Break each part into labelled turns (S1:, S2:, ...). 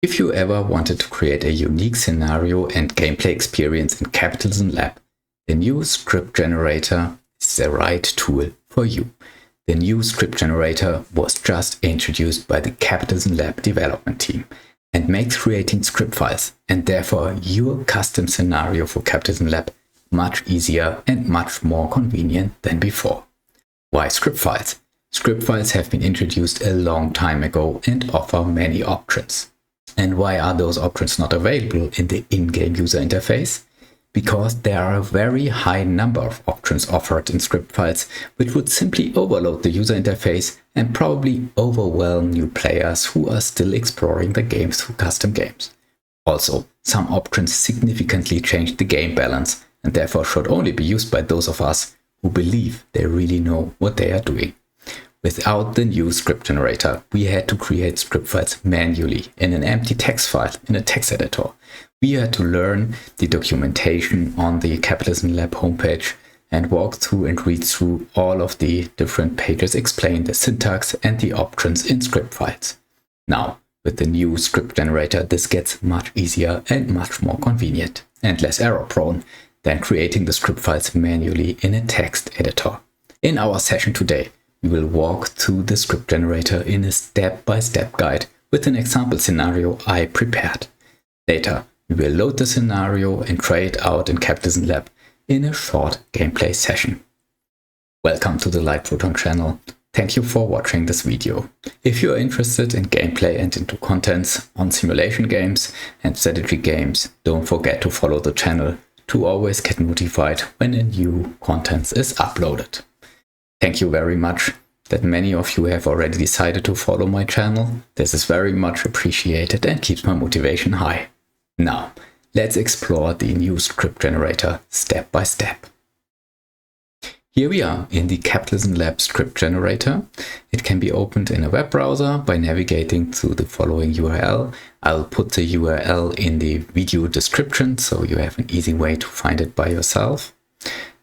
S1: If you ever wanted to create a unique scenario and gameplay experience in Capitalism Lab, the new script generator is the right tool for you. The new script generator was just introduced by the Capitalism Lab development team and makes creating script files and therefore your custom scenario for Capitalism Lab much easier and much more convenient than before. Why script files? Script files have been introduced a long time ago and offer many options. And why are those options not available in the in-game user interface? Because there are a very high number of options offered in script files, which would simply overload the user interface and probably overwhelm new players who are still exploring the game through custom games. Also, some options significantly change the game balance and therefore should only be used by those of us who believe they really know what they are doing. Without the new script generator, we had to create script files manually in an empty text file in a text editor. We had to learn the documentation on the Capitalism Lab homepage and walk through and read through all of the different pages explaining the syntax and the options in script files. Now, with the new script generator, this gets much easier and much more convenient and less error prone than creating the script files manually in a text editor. In our session today, we will walk through the script generator in a step-by-step guide with an example scenario I prepared. Later, we will load the scenario and try it out in Capitalism Lab in a short gameplay session. Welcome to the Light Proton channel. Thank you for watching this video. If you are interested in gameplay and into contents on simulation games and strategy games, don't forget to follow the channel to always get notified when a new content is uploaded. Thank you very much that many of you have already decided to follow my channel. This is very much appreciated and keeps my motivation high. Now, let's explore the new script generator step by step. Here we are in the Capitalism Lab script generator. It can be opened in a web browser by navigating to the following URL. I'll put the URL in the video description so you have an easy way to find it by yourself.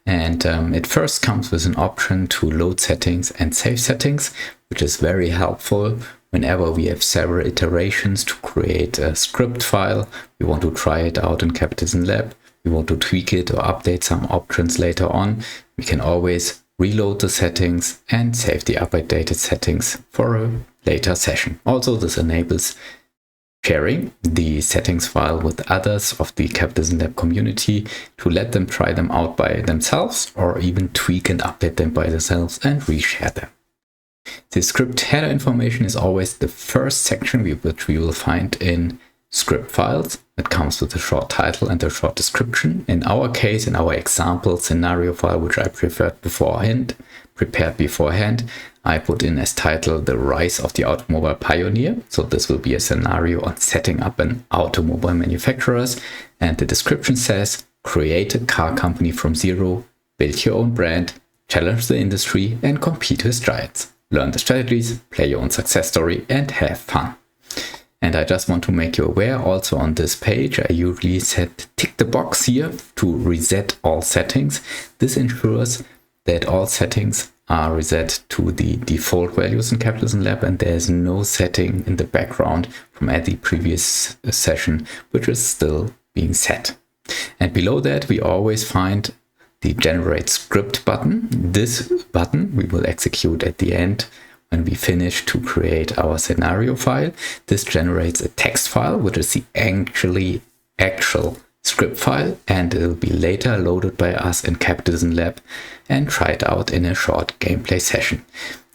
S1: And it first comes with an option to load settings and save settings, which is very helpful whenever we have several iterations to create a script file. We want to try it out in Capitalism Lab. We want to tweak it or update some options later on. We can always reload the settings and save the updated settings for a later session. Also, this enables sharing the settings file with others of the Capitalism Lab community to let them try them out by themselves or even tweak and update them by themselves and reshare them. The script header information is always the first section which we will find in script files. It comes with a short title and a short description. In our case, in our example scenario file, which I prepared beforehand, I put in as title The Rise of the Automobile Pioneer. So this will be a scenario on setting up an automobile manufacturers. And the description says, create a car company from zero, build your own brand, challenge the industry and compete with giants. Learn the strategies, play your own success story and have fun. And I just want to make you aware also on this page, I usually tick the box here to reset all settings. This ensures that all settings are reset to the default values in Capitalism Lab and there's no setting in the background from the previous session which is still being set. And below that we always find the generate script button. This button we will execute at the end when we finish to create our scenario file. This generates a text file which is the actual script file and it will be later loaded by us in Capitalism Lab and tried out in a short gameplay session.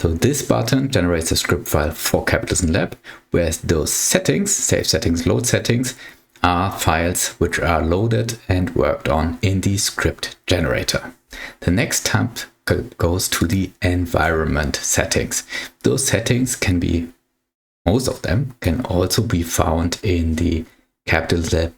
S1: So this button generates a script file for Capitalism Lab, whereas those settings, save settings, load settings, are files which are loaded and worked on in the script generator. The next tab goes to the environment settings. Those settings can be, most of them can also be found in the Capitalism Lab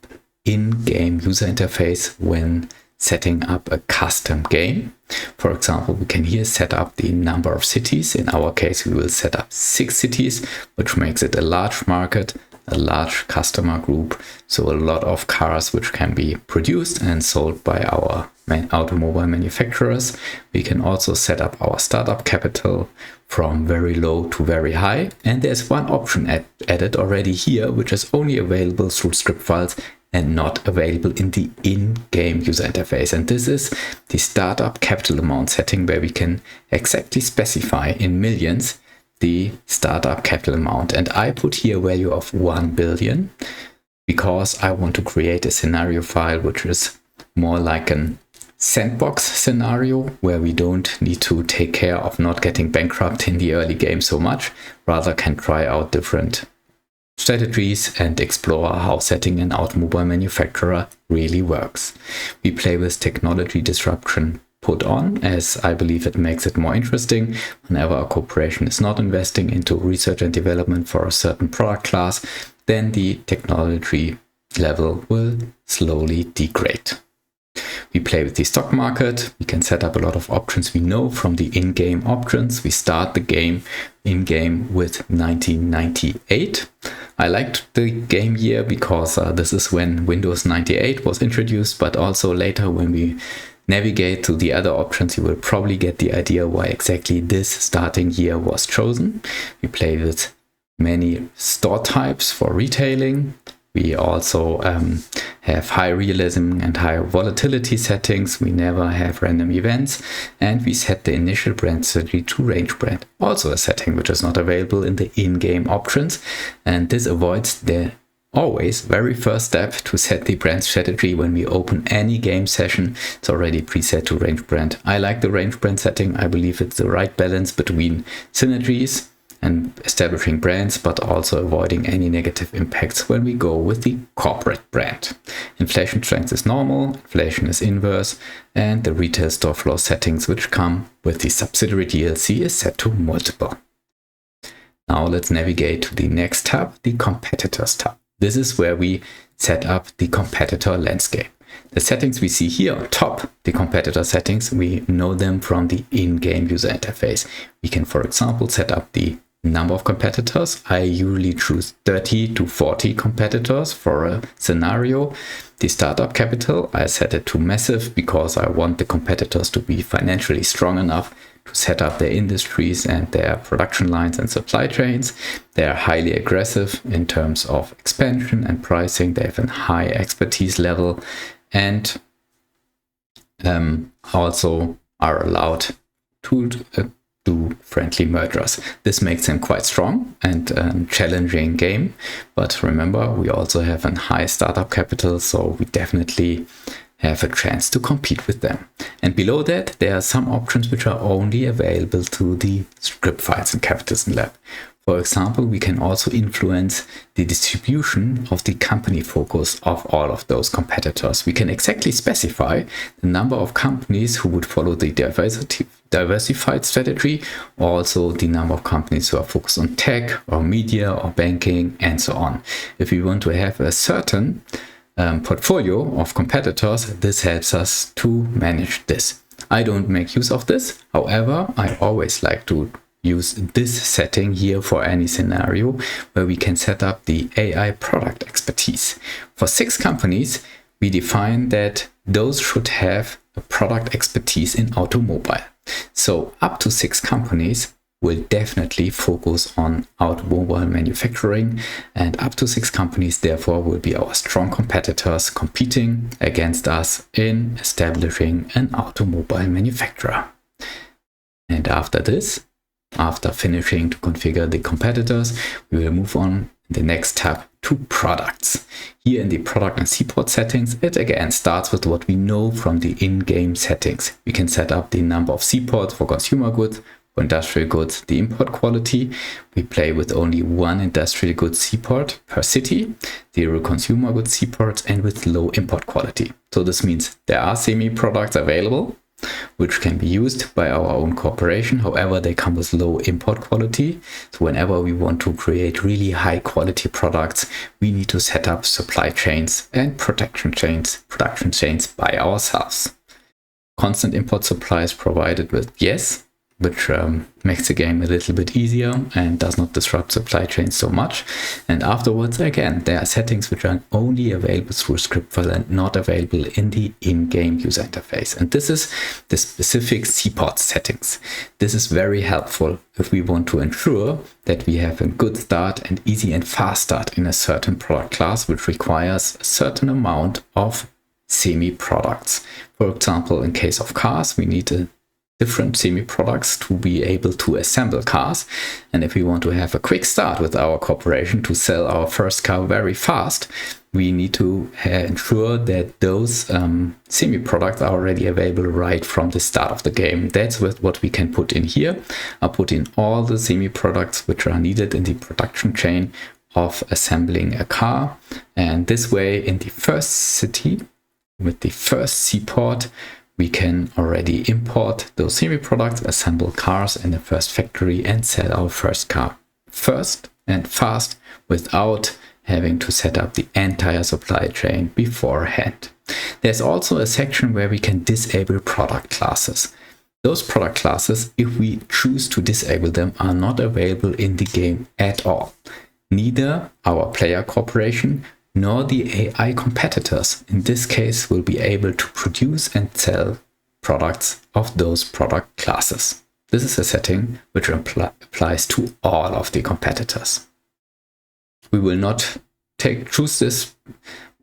S1: in-game user interface when setting up a custom game. For example, we can here set up the number of cities. In our case, we will set up 6 cities, which makes it a large market, a large customer group. So a lot of cars which can be produced and sold by our automobile manufacturers. We can also set up our startup capital from very low to very high. And there's one option added already here, which is only available through script files and not available in the in-game user interface. And this is the startup capital amount setting, where we can exactly specify in millions the startup capital amount. And I put here a value of 1 billion because I want to create a scenario file which is more like an sandbox scenario, where we don't need to take care of not getting bankrupt in the early game so much, rather can try out different strategies and explore how setting an automobile manufacturer really works. We play with technology disruption put on, as I believe it makes it more interesting. Whenever a corporation is not investing into research and development for a certain product class, then the technology level will slowly degrade. We play with the stock market. We can set up a lot of options we know from the in-game options. We start the game in-game with 1998. I liked the game year because this is when Windows 98 was introduced, but also later when we navigate to the other options, you will probably get the idea why exactly this starting year was chosen. We play with many store types for retailing. We also have high realism and high volatility settings. We never have random events. And we set the initial brand strategy to range brand, also a setting which is not available in the in-game options. And this avoids the always very first step to set the brand strategy. When we open any game session, it's already preset to range brand. I like the range brand setting. I believe it's the right balance between synergies and establishing brands, but also avoiding any negative impacts when we go with the corporate brand. Inflation strength is normal, inflation is inverse, and the retail store flow settings which come with the subsidiary DLC is set to multiple. Now let's navigate to the next tab, the competitors tab. This is where we set up the competitor landscape. The settings we see here on top, the competitor settings, we know them from the in-game user interface. We can, for example, set up the number of competitors. I usually choose 30 to 40 competitors for a scenario. The startup capital, I set it to massive because I want the competitors to be financially strong enough to set up their industries and their production lines and supply chains. They are highly aggressive in terms of expansion and pricing. They have a high expertise level and also are allowed to do friendly mergers. This makes them quite strong and a challenging game. But remember, we also have a high startup capital, so we definitely have a chance to compete with them. And below that, there are some options which are only available to the script files in Capitalism Lab. For example, we can also influence the distribution of the company focus of all of those competitors. We can exactly specify the number of companies who would follow the diversified strategy, also the number of companies who are focused on tech or media or banking and so on. If we want to have a certain portfolio of competitors, this helps us to manage this. I don't make use of this. However, I always like to use this setting here for any scenario where we can set up the AI product expertise. For 6 companies, we define that those should have a product expertise in automobile. So up to 6 companies will definitely focus on automobile manufacturing, and up to 6 companies therefore will be our strong competitors competing against us in establishing an automobile manufacturer. And after this, after finishing to configure the competitors, we will move on in the next tab to products. Here in the product and seaport settings, it again starts with what we know from the in-game settings. We can set up the number of seaports for consumer goods, for industrial goods, the import quality. We play with only 1 industrial goods seaport per city, 0 consumer goods seaports, and with low import quality. So this means there are semi-products available, which can be used by our own corporation. However, they come with low import quality. So whenever we want to create really high quality products, we need to set up supply chains and production chains by ourselves. Constant import supply is provided with yes, which makes the game a little bit easier and does not disrupt supply chains so much. And afterwards, again, there are settings which are only available through a script file and not available in the in-game user interface. And this is the specific CPOT settings. This is very helpful if we want to ensure that we have a good start and easy and fast start in a certain product class, which requires a certain amount of semi-products. For example, in case of cars, we need a different semi-products to be able to assemble cars. And if we want to have a quick start with our corporation to sell our first car very fast, we need to ensure that those semi-products are already available right from the start of the game. That's what we can put in here. I'll put in all the semi-products which are needed in the production chain of assembling a car. And this way, in the first city, with the first seaport, we can already import those semi-products, assemble cars in the first factory and sell our first car first and fast without having to set up the entire supply chain beforehand. There's also a section where we can disable product classes. Those product classes, if we choose to disable them, are not available in the game at all. Neither our player corporation nor the AI competitors in this case will be able to produce and sell products of those product classes. This is a setting which applies to all of the competitors. We will not choose this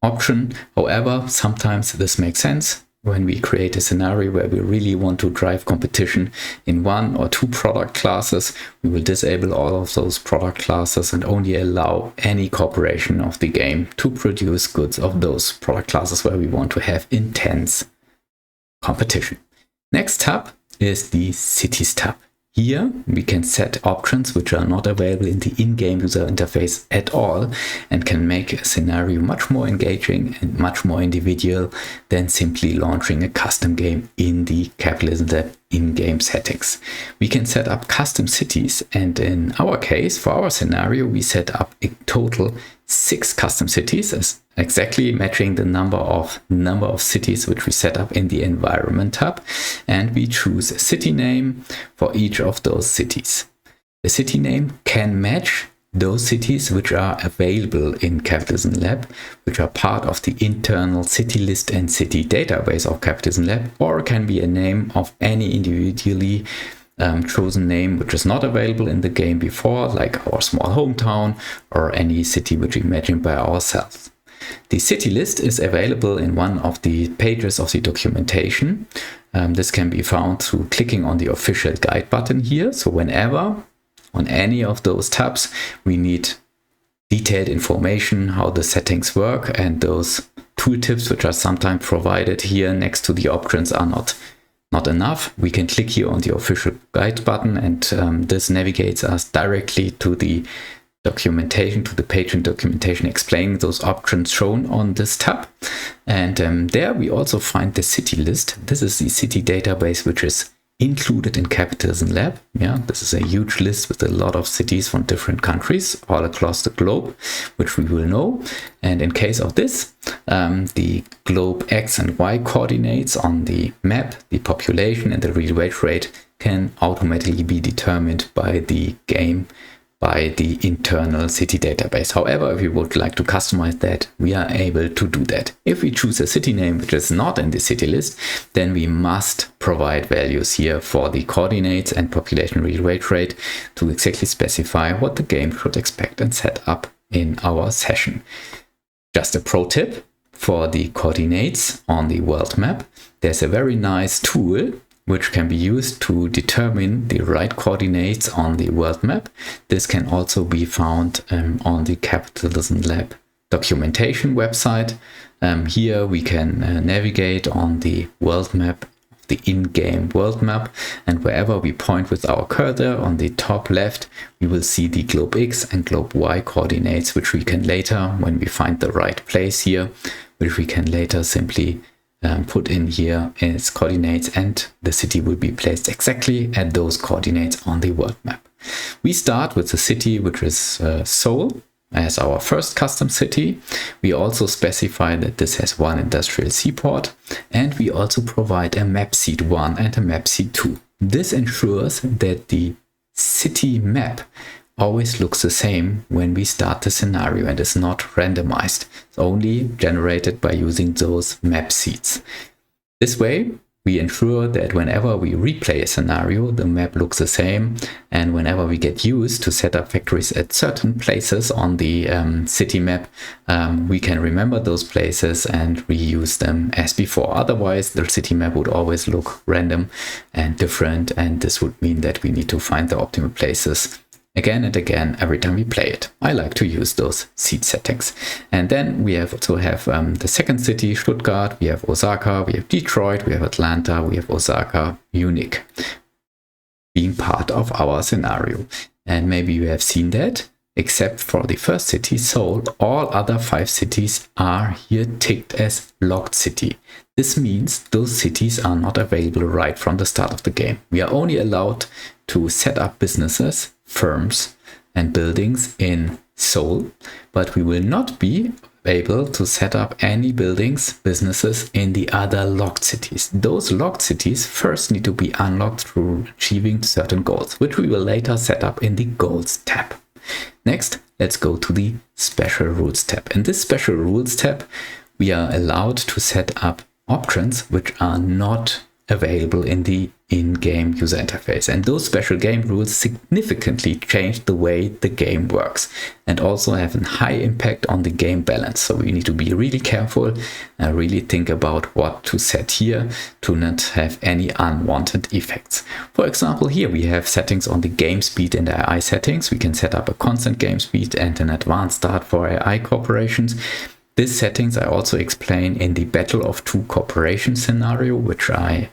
S1: option. However, sometimes this makes sense. When we create a scenario where we really want to drive competition in one or two product classes, we will disable all of those product classes and only allow any corporation of the game to produce goods of those product classes where we want to have intense competition. Next tab is the Cities tab. Here we can set options which are not available in the in-game user interface at all and can make a scenario much more engaging and much more individual than simply launching a custom game in the Capitalism Lab in-game settings. We can set up custom cities, and in our case, for our scenario, we set up in total 6 custom cities, as exactly matching the number of cities which we set up in the environment tab, and we choose a city name for each of those cities. The city name can match those cities which are available in Capitalism Lab, which are part of the internal city list and city database of Capitalism Lab, or can be a name of any individually chosen name which is not available in the game before, like our small hometown or any city which we imagined by ourselves. The city list is available in one of the pages of the documentation. This can be found through clicking on the official guide button here. So whenever on any of those tabs we need detailed information how the settings work, and those tooltips which are sometimes provided here next to the options are not enough, we can click here on the official guide button, and this navigates us directly to the documentation, to the page in documentation explaining those options shown on this tab. And there we also find the city list. This is the city database which is included in Capitalism Lab. Yeah, this is a huge list with a lot of cities from different countries all across the globe, which we will know. And in case of this, the globe X and Y coordinates on the map, the population and the real wage rate can automatically be determined by the game, by the internal city database. However, if we would like to customize that, we are able to do that. If we choose a city name which is not in the city list, then we must provide values here for the coordinates and population real wage rate to exactly specify what the game should expect and set up in our session. Just a pro tip for the coordinates on the world map. There's a very nice tool which can be used to determine the right coordinates on the world map. This can also be found on the Capitalism Lab documentation website. Here we can navigate on the world map, the in-game world map, and wherever we point with our cursor on the top left, we will see the globe X and globe Y coordinates, which we can later, when we find the right place here, which we can later simply put in here its coordinates, and the city will be placed exactly at those coordinates on the world map. We start with the city which is Seoul as our first custom city. We also specify that this has one industrial seaport, and we also provide a map seed 1 and a map seed 2. This ensures that the city map always looks the same when we start the scenario and is not randomized. It's only generated by using those map seeds. This way, we ensure that whenever we replay a scenario, the map looks the same, and whenever we get used to set up factories at certain places on the city map, we can remember those places and reuse them as before. Otherwise, the city map would always look random and different, and this would mean that we need to find the optimal places again and again every time we play it. I like to use those seed settings. And then we also have the second city, Stuttgart, we have Osaka, we have Detroit, we have Atlanta, we have Osaka, Munich, being part of our scenario. And maybe you have seen that, except for the first city, Seoul, all other 5 cities are here ticked as locked city. This means those cities are not available right from the start of the game. We are only allowed to set up businesses, firms and buildings in Seoul, but we will not be able to set up any buildings, businesses in the other locked cities. Those locked cities first need to be unlocked through achieving certain goals, which we will later set up in the Goals tab. Next, let's go to the Special Rules tab. In this Special Rules tab, we are allowed to set up options which are not available in the in-game user interface. And those special game rules significantly change the way the game works and also have a high impact on the game balance. So we need to be really careful and really think about what to set here to not have any unwanted effects. For example, here we have settings on the game speed and AI settings. We can set up a constant game speed and an advanced start for AI corporations. These settings I also explain in the Battle of Two Corporations scenario, which I'm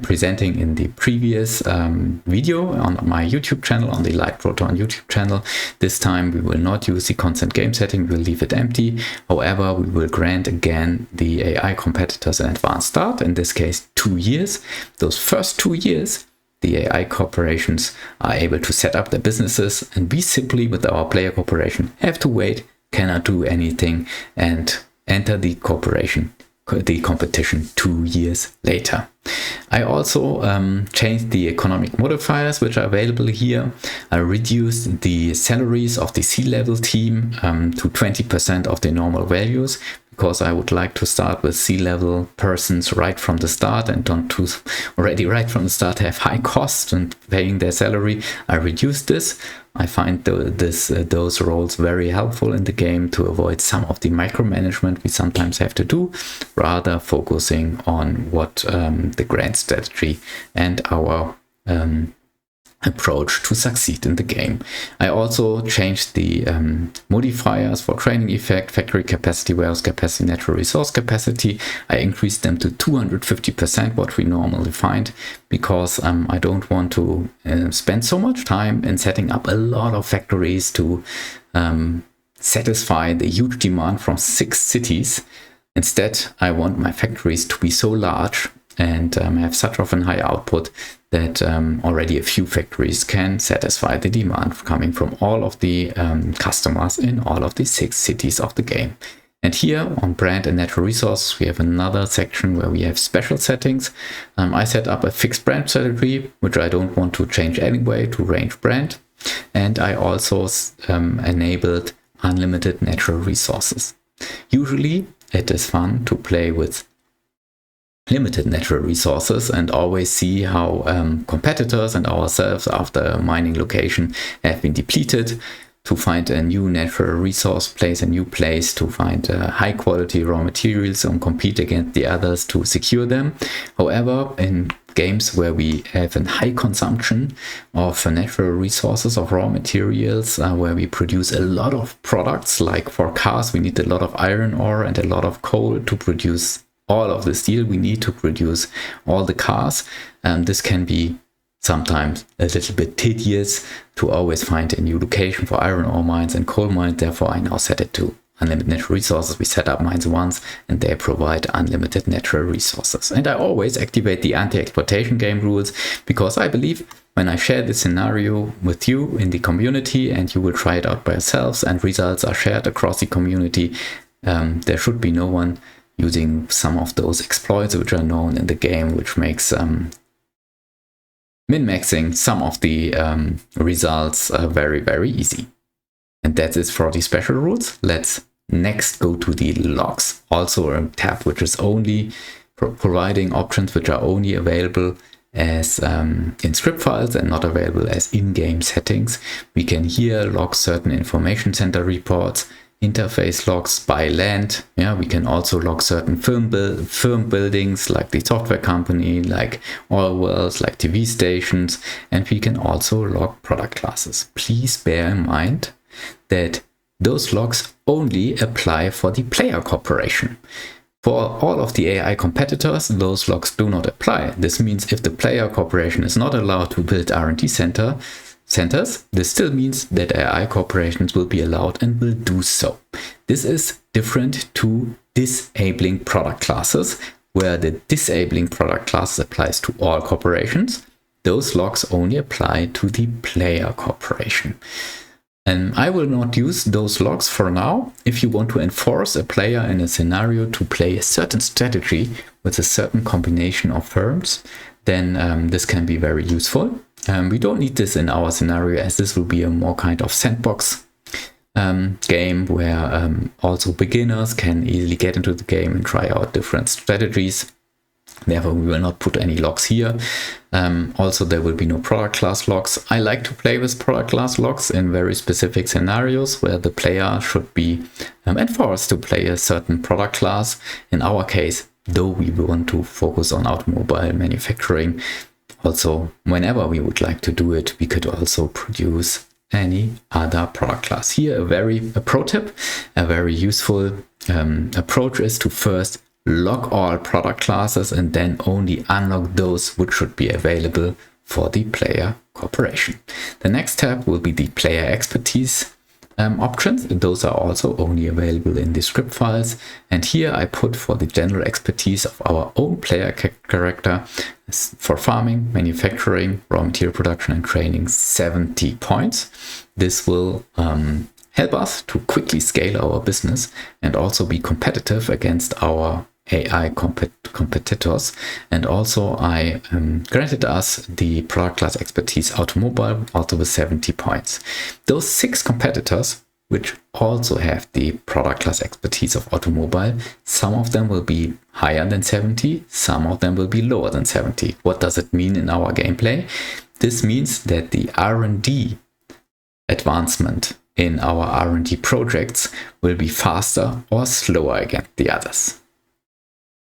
S1: presenting in the previous video on my YouTube channel, on the Light Proton YouTube channel. This time we will not use the constant game setting, we'll leave it empty. However, we will grant again the AI competitors an advanced start, in this case 2 years. Those first 2 years, the AI corporations are able to set up their businesses, and we simply, with our player corporation, have to wait, cannot do anything, and enter the competition 2 years later. I also changed the economic modifiers which are available here. I reduced the salaries of the C-level team to 20% of the normal values, because I would like to start with C-level persons right from the start and don't to already right from the start have high costs and paying their salary. I reduced this. I find those roles very helpful in the game to avoid some of the micromanagement we sometimes have to do, rather focusing on what the grand strategy and our approach to succeed in the game. I also changed the modifiers for training effect, factory capacity, warehouse capacity, natural resource capacity. I increased them to 250%, what we normally find, because I don't want to spend so much time in setting up a lot of factories to satisfy the huge demand from 6 cities. Instead, I want my factories to be so large and have such of a high output that already a few factories can satisfy the demand coming from all of the customers in all of the 6 cities of the game. And here on brand and natural resources, we have another section where we have special settings. I set up a fixed brand strategy, which I don't want to change anyway, to range brand. And I also enabled unlimited natural resources. Usually it is fun to play with limited natural resources and always see how competitors and ourselves after a mining location have been depleted, to find a new natural resource place, a new place to find high quality raw materials and compete against the others to secure them. However, in games where we have a high consumption of natural resources, of raw materials, where we produce a lot of products, like for cars we need a lot of iron ore and a lot of coal to produce all of the steel we need to produce all the cars. This can be sometimes a little bit tedious to always find a new location for iron ore mines and coal mines. Therefore, I now set it to unlimited natural resources. We set up mines once and they provide unlimited natural resources. And I always activate the anti-exploitation game rules, because I believe when I share the scenario with you in the community and you will try it out by yourselves and results are shared across the community, there should be no one using some of those exploits which are known in the game, which makes min-maxing some of the results very, very easy. And that is for the special rules. Let's next go to the logs. Also a tab which is only providing options which are only available as in script files and not available as in-game settings. We can here log certain information center reports, interface logs by land. Yeah, we can also log certain firm buildings like the software company, like oil wells, like TV stations, and we can also log product classes. Please bear in mind that those logs only apply for the player corporation. For all of the AI competitors, those logs do not apply. This means if the player corporation is not allowed to build R&D centers, this still means that AI corporations will be allowed and will do so. This is different to disabling product classes, where the disabling product class applies to all corporations. Those logs only apply to the player corporation. And I will not use those logs for now. If you want to enforce a player in a scenario to play a certain strategy with a certain combination of firms, then this can be very useful. We don't need this in our scenario, as this will be a more kind of sandbox game where also beginners can easily get into the game and try out different strategies. Therefore, we will not put any logs here. Also, there will be no product class logs. I like to play with product class logs in very specific scenarios where the player should be enforced to play a certain product class. In our case, though we want to focus on automobile manufacturing, also whenever we would like to do it, we could also produce any other product class. Here, a pro tip, a very useful approach is to first log all product classes and then only unlock those which should be available for the player corporation. The next tab will be the player expertise options. Those are also only available in the script files. And here I put for the general expertise of our own player character for farming, manufacturing, raw material production and training 70 points. This will help us to quickly scale our business and also be competitive against our AI competitors. And also I granted us the product class expertise automobile, also with 70 points. Those 6 competitors which also have the product class expertise of automobile, some of them will be higher than 70, some of them will be lower than 70. What does it mean in our gameplay? This means that the R&D advancement in our R&D projects will be faster or slower against the others.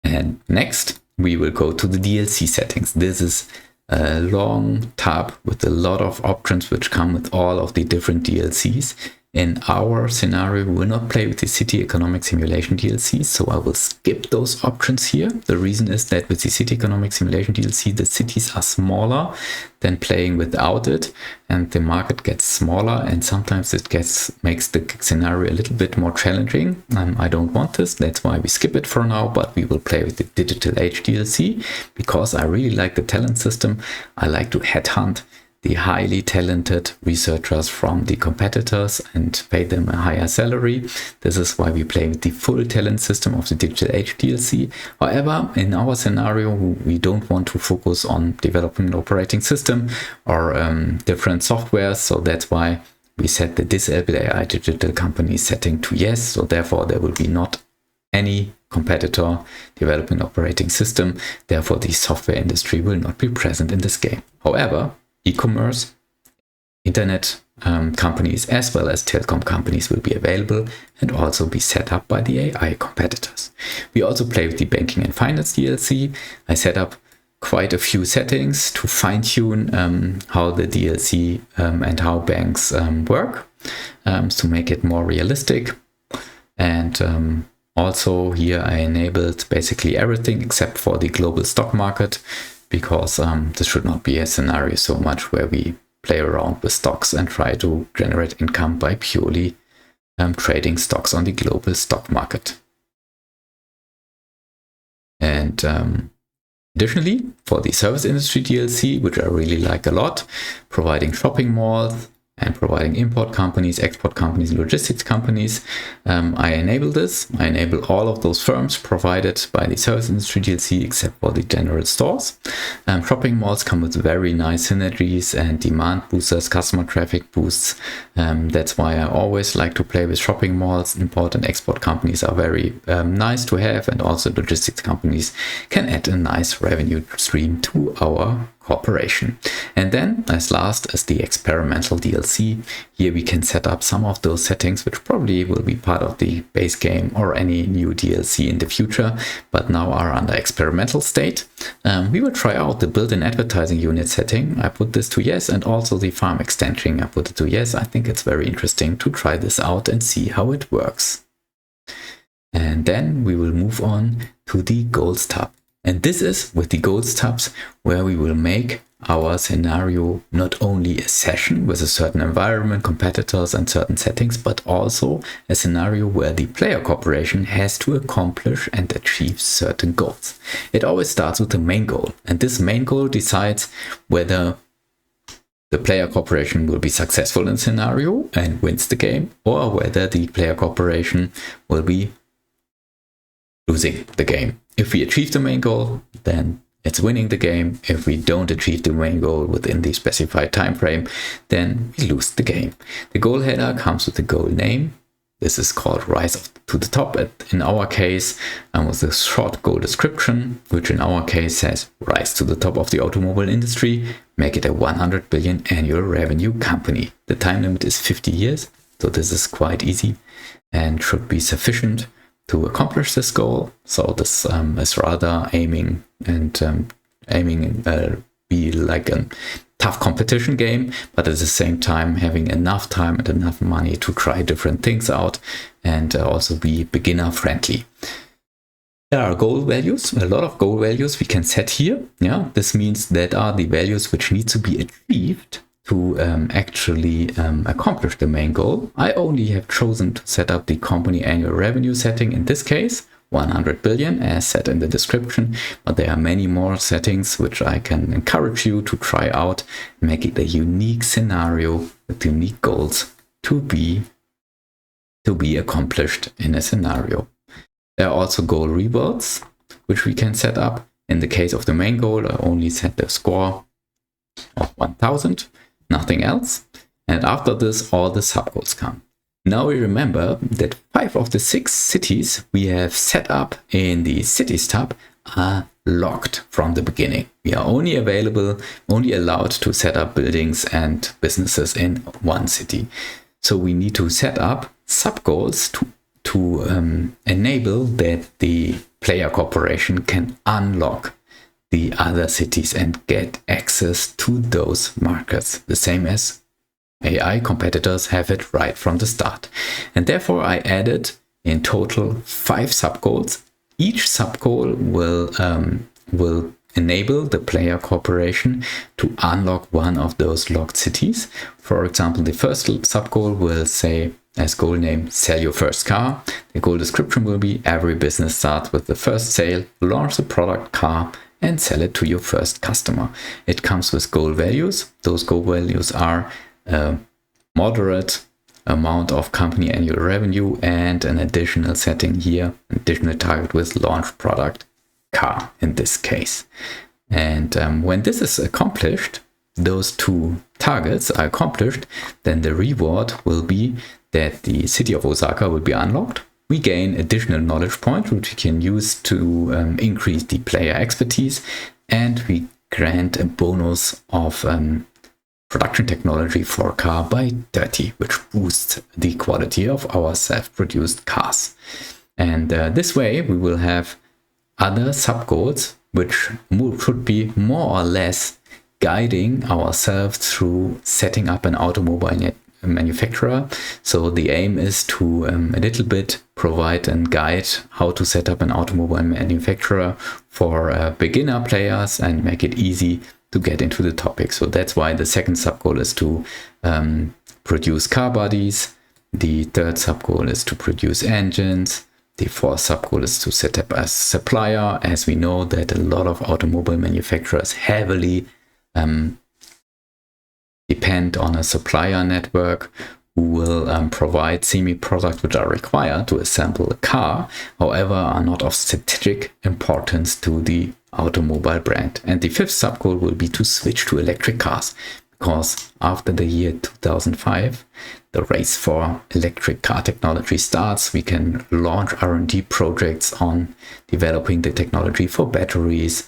S1: And next, we will go to the DLC settings. This is a long tab with a lot of options which come with all of the different DLCs. In our scenario, we will not play with the City Economic Simulation DLC, so I will skip those options here. The reason is that with the City Economic Simulation DLC, the cities are smaller than playing without it, and the market gets smaller, and sometimes it makes the scenario a little bit more challenging. I don't want this, that's why we skip it for now, but we will play with the Digital Age DLC, because I really like the talent system. I like to headhunt the highly talented researchers from the competitors and pay them a higher salary. This is why we play with the full talent system of the Digital Age DLC. However, in our scenario, we don't want to focus on developing an operating system or different softwares. So that's why we set the Disable AI Digital Company setting to yes. So therefore, there will be not any competitor developing an operating system. Therefore, the software industry will not be present in this game. However, e-commerce, internet companies as well as telecom companies will be available and also be set up by the AI competitors. We also play with the banking and finance DLC. I set up quite a few settings to fine-tune how the DLC and how banks work to make it more realistic. And also here I enabled basically everything except for the global stock market, because this should not be a scenario so much where we play around with stocks and try to generate income by purely trading stocks on the global stock market. And additionally, for the service industry DLC, which I really like a lot, providing shopping malls and providing import companies, export companies, logistics companies. I enable this. I enable all of those firms provided by the service industry DLC except for the general stores. Shopping malls come with very nice synergies and demand boosters, customer traffic boosts. That's why I always like to play with shopping malls. Import and export companies are very nice to have, and also logistics companies can add a nice revenue stream to our corporation. And then as last as the experimental DLC, here we can set up some of those settings which probably will be part of the base game or any new DLC in the future, but now are under experimental state. We will try out the built-in advertising unit setting. I put this to yes, and also the farm extension I put it to yes. I think it's very interesting to try this out and see how it works. And then we will move on to the goals tab. And this is with the goals tabs where we will make our scenario not only a session with a certain environment, competitors and certain settings, but also a scenario where the player corporation has to accomplish and achieve certain goals. It always starts with the main goal, and this main goal decides whether the player corporation will be successful in the scenario and wins the game, or whether the player corporation will be losing the game. If we achieve the main goal, then it's winning the game. If we don't achieve the main goal within the specified time frame, then we lose the game. The goal header comes with the goal name. This is called Rise to the Top in our case, and with a short goal description, which in our case says Rise to the top of the automobile industry, make it a 100 billion annual revenue company. The time limit is 50 years, so this is quite easy and should be sufficient to accomplish this goal. So this is rather aiming be like a tough competition game, but at the same time having enough time and enough money to try different things out, and also be beginner friendly. There are goal values, a lot of goal values we can set here. Yeah, this means that are the values which need to be achieved to actually accomplish the main goal. I only have chosen to set up the company annual revenue setting, in this case 100 billion as set in the description, but there are many more settings which I can encourage you to try out, make it a unique scenario with unique goals to be accomplished in a scenario. There are also goal rewards which we can set up. In the case of the main goal, I only set the score of 1000, nothing else. And after this, all the sub-goals come. Now we remember that 5 of the 6 cities we have set up in the cities tab are locked from the beginning. We are only allowed to set up buildings and businesses in one city. So we need to set up sub-goals to enable that the player corporation can unlock the other cities and get access to those markets, the same as AI competitors have it right from the start. And therefore I added in total 5 sub-goals. Each sub-goal will enable the player corporation to unlock one of those locked cities. For example, the first sub-goal will say as goal name, sell your first car. The goal description will be every business starts with the first sale, launch the product car and sell it to your first customer. It comes with goal values. Those goal values are a moderate amount of company annual revenue and an additional setting here, additional target with launch product car in this case. And when this is accomplished, those 2 targets are accomplished, then the reward will be that the city of Osaka will be unlocked. We gain additional knowledge points, which we can use to increase the player expertise, and we grant a bonus of production technology for a car by 30, which boosts the quality of our self-produced cars. And this way we will have other sub-goals which should be more or less guiding ourselves through setting up an automobile manufacturer. So the aim is to a little bit provide and guide how to set up an automobile manufacturer for beginner players and make it easy to get into the topic. So that's why the second sub-goal is to produce car bodies. The third sub-goal is to produce engines. The fourth sub-goal is to set up a supplier, as we know that a lot of automobile manufacturers heavily depend on a supplier network who will provide semi-products which are required to assemble a car, however, are not of strategic importance to the automobile brand. And the fifth sub-goal will be to switch to electric cars, because after the year 2005, the race for electric car technology starts. We can launch R&D projects on developing the technology for batteries,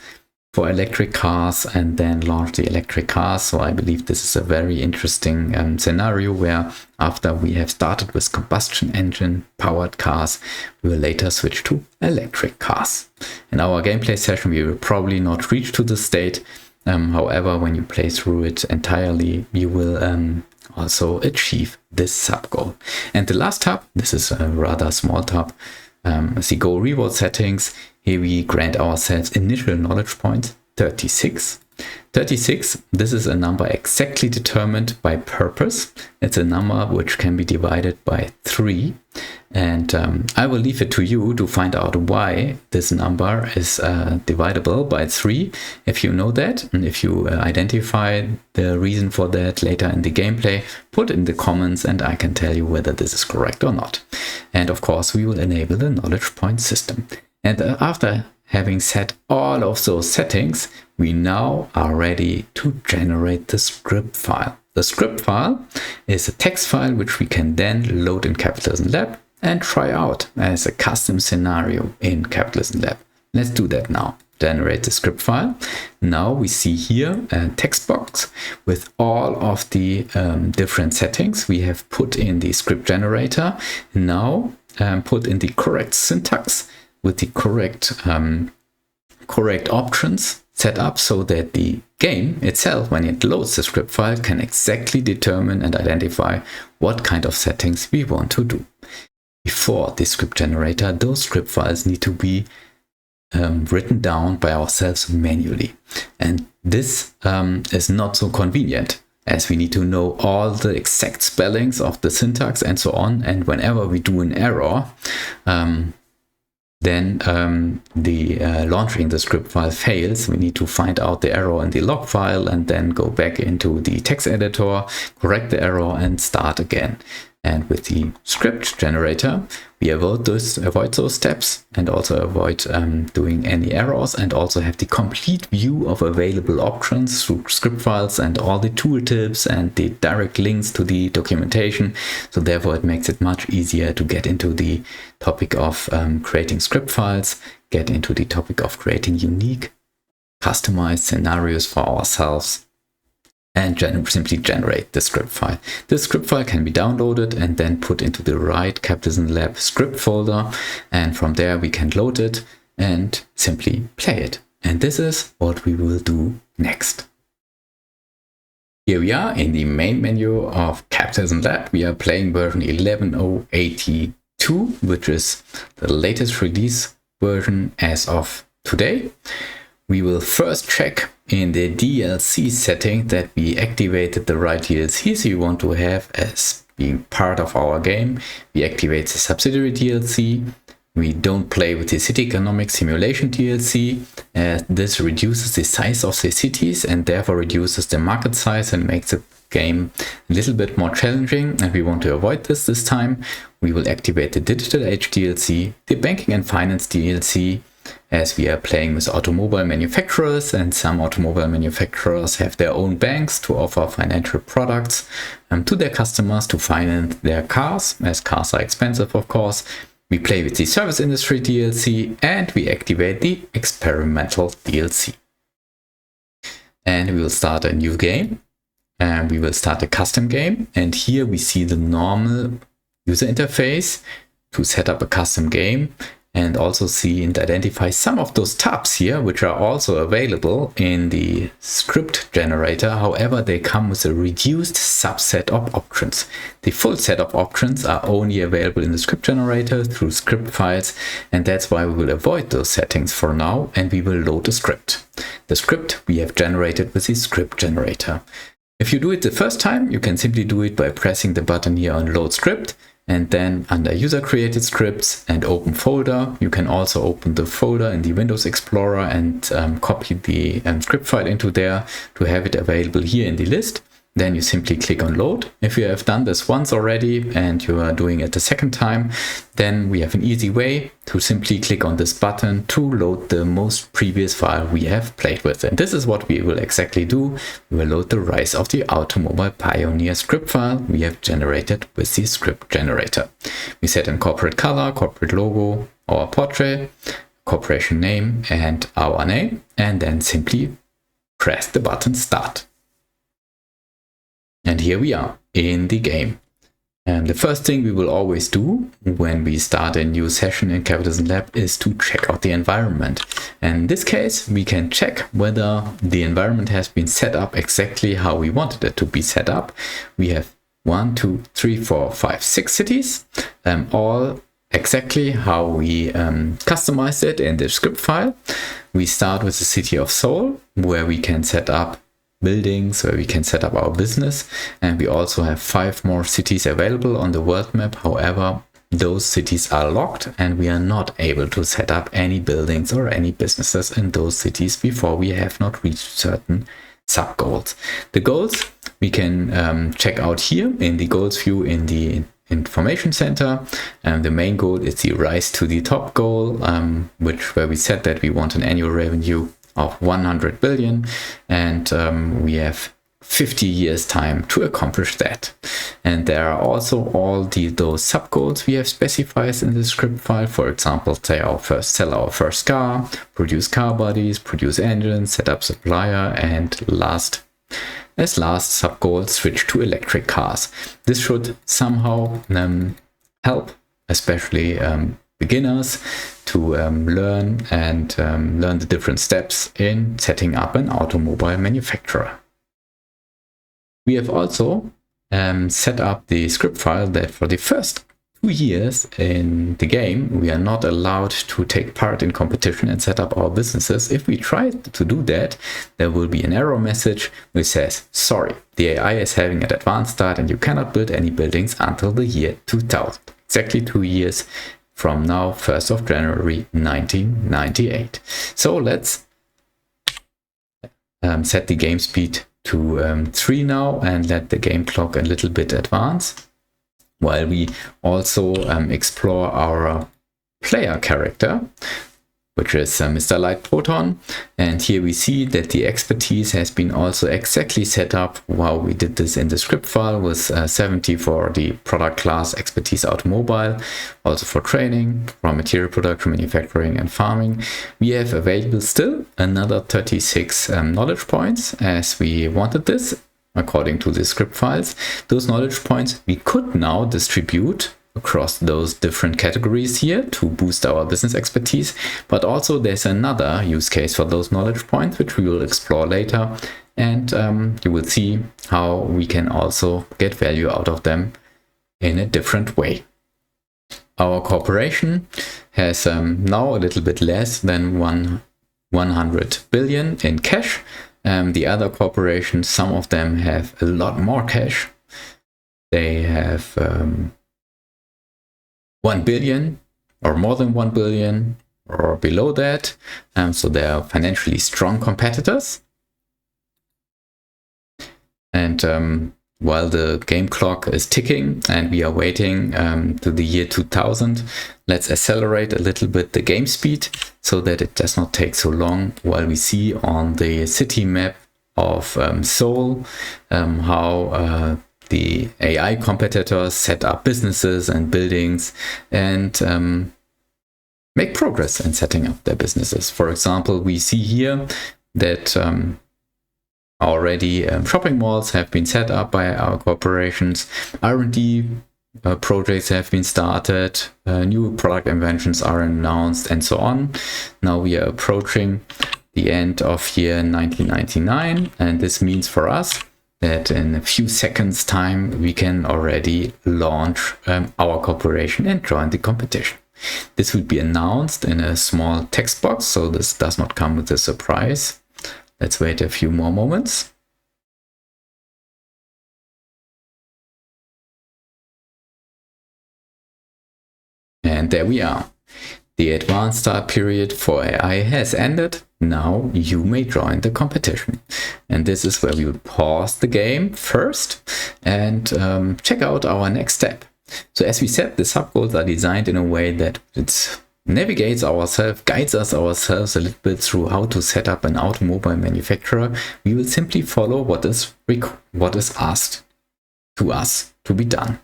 S1: for electric cars, and then launch the electric cars. So I believe this is a very interesting scenario where after we have started with combustion engine powered cars, we will later switch to electric cars. In our gameplay session, we will probably not reach to this state. However, when you play through it entirely, you will also achieve this sub goal. And the last tab, this is a rather small tab, as the goal reward settings. Here we grant ourselves initial knowledge points, 36. 36, this is a number exactly determined by purpose. It's a number which can be divided by 3. And I will leave it to you to find out why this number is divisible by 3. If you know that, and if you identify the reason for that later in the gameplay, put in the comments and I can tell you whether this is correct or not. And of course, we will enable the knowledge point system. And after having set all of those settings, we now are ready to generate the script file. The script file is a text file which we can then load in Capitalism Lab and try out as a custom scenario in Capitalism Lab. Let's do that now. Generate the script file. Now we see here a text box with all of the different settings we have put in the script generator. Now put in the correct syntax with the correct options set up so that the game itself, when it loads the script file, can exactly determine and identify what kind of settings we want to do. Before the script generator, those script files need to be written down by ourselves manually. And this is not so convenient, as we need to know all the exact spellings of the syntax and so on. And whenever we do an error, then launching the script file fails. We need to find out the error in the log file and then go back into the text editor, correct the error and start again. And with the script generator, we avoid those steps and also avoid doing any errors, and also have the complete view of available options through script files and all the tooltips and the direct links to the documentation. So therefore it makes it much easier to get into the topic of creating script files, get into the topic of creating unique, customized scenarios for ourselves, and simply generate the script file. This script file can be downloaded and then put into the right Capitalism Lab script folder, and from there we can load it and simply play it. And this is what we will do next. Here we are in the main menu of Capitalism Lab. We are playing version 11.082, which is the latest release version as of today. We will first check in the DLC setting that we activated the right DLCs we want to have as being part of our game. We activate the subsidiary DLC. We don't play with the city economics simulation DLC. This reduces the size of the cities and therefore reduces the market size and makes the game a little bit more challenging, and we want to avoid this time. We will activate the digital age DLC, the banking and finance DLC, as we are playing with automobile manufacturers, and some automobile manufacturers have their own banks to offer financial products to their customers to finance their cars, as cars are expensive, of course. We play with the service industry DLC, and we activate the experimental DLC. And we will start a new game, and we will start a custom game. And here we see the normal user interface to set up a custom game, and also see and identify some of those tabs here, which are also available in the script generator. However, they come with a reduced subset of options. The full set of options are only available in the script generator through script files, and that's why we will avoid those settings for now, and we will load the script. The script we have generated with the script generator. If you do it the first time, you can simply do it by pressing the button here on load script, and then under user created scripts and open folder, you can also open the folder in the Windows Explorer and copy the script file into there to have it available here in the list. then you simply click on load. If you have done this once already and you are doing it the second time, then we have an easy way to simply click on this button to load the most previous file we have played with. And this is what we will exactly do. We will load the Rise of the Automobile Pioneer script file we have generated with the script generator. We set in corporate color, corporate logo, our portrait, corporation name and our name, and then simply press the button start. And here we are in the game. And the first thing we will always do when we start a new session in Capitalism Lab is to check out the environment. And in this case, we can check whether the environment has been set up exactly how we wanted it to be set up. We have 1, 2, 3, 4, 5, 6 cities, all exactly how we customized it in the script file. We start with the city of Seoul, where we can set up buildings, where we can set up our business, and we also have 5 more cities available on the world map. However, those cities are locked and we are not able to set up any buildings or any businesses in those cities before we have not reached certain sub goals. The goals we can check out here in the goals view in the information center. The main goal is the rise to the top goal, where we said that we want an annual revenue of 100 billion, and we have 50 years time to accomplish that. And there are also all those sub goals we have specified in the script file. For example, sell our first car, produce car bodies, produce engines, set up supplier, and last sub goal, switch to electric cars. This should somehow help, especially beginners, to learn the different steps in setting up an automobile manufacturer. We have also set up the script file that for the first 2 years in the game, we are not allowed to take part in competition and set up our businesses. If we try to do that, there will be an error message which says, sorry, the AI is having an advanced start and you cannot build any buildings until the year 2000. Exactly 2 years from now, 1st of January 1998. So let's set the game speed to 3 now and let the game clock a little bit advance, while we also explore our player character, which is Mr. Light Proton. And here we see that the expertise has been also exactly set up while we did this in the script file, with 70 for the product class expertise automobile, also for training, raw material production, manufacturing and farming. We have available still another 36 knowledge points as we wanted this according to the script files. Those knowledge points we could now distribute across those different categories here to boost our business expertise, but also there's another use case for those knowledge points which we will explore later, and you will see how we can also get value out of them in a different way. Our corporation has now a little bit less than 100 billion in cash. The other corporations, some of them have a lot more cash. They have 1 billion or more than 1 billion or below that. So they are financially strong competitors. And while the game clock is ticking and we are waiting to the year 2000, let's accelerate a little bit the game speed so that it does not take so long, while we see on the city map of Seoul how the AI competitors set up businesses and buildings and make progress in setting up their businesses. For example, we see here that already shopping malls have been set up by our corporations, R&D projects have been started, new product inventions are announced, and so on. Now we are approaching the end of year 1999, and this means for us that in a few seconds time we can already launch our corporation and join the competition. This will be announced in a small text box, so this does not come with a surprise. Let's wait a few more moments. And there we are. The advanced start period for AI has ended. Now you may join the competition. And this is where we would pause the game first and check out our next step. So as we said, the subgoals are designed in a way that it navigates ourselves, guides us ourselves a little bit through how to set up an automobile manufacturer. We will simply follow what is asked to us to be done.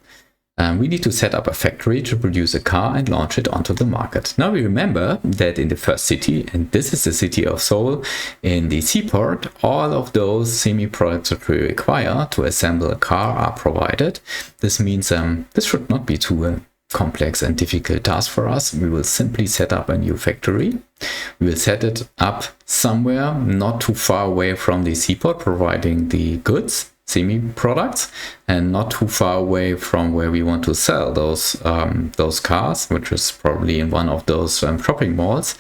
S1: We need to set up a factory to produce a car and launch it onto the market. Now we remember that in the first city, and this is the city of Seoul, in the seaport, all of those semi-products that we require to assemble a car are provided. This means this should not be too complex and difficult task for us. We will simply set up a new factory. We will set it up somewhere not too far away from the seaport, providing the goods, semi-products, and not too far away from where we want to sell those cars, which is probably in one of those shopping malls.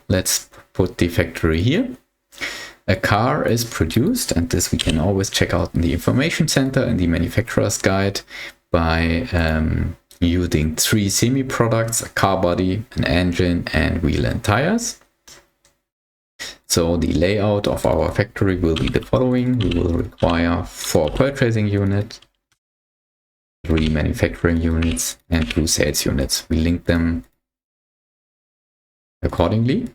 S1: Let's put the factory here. A car is produced, and this we can always check out in the information center in the manufacturer's guide by using 3 semi-products: a car body, an engine, and wheel and tires. So the layout of our factory will be the following. We will require 4 purchasing units, 3 manufacturing units, and 2 sales units. We link them accordingly.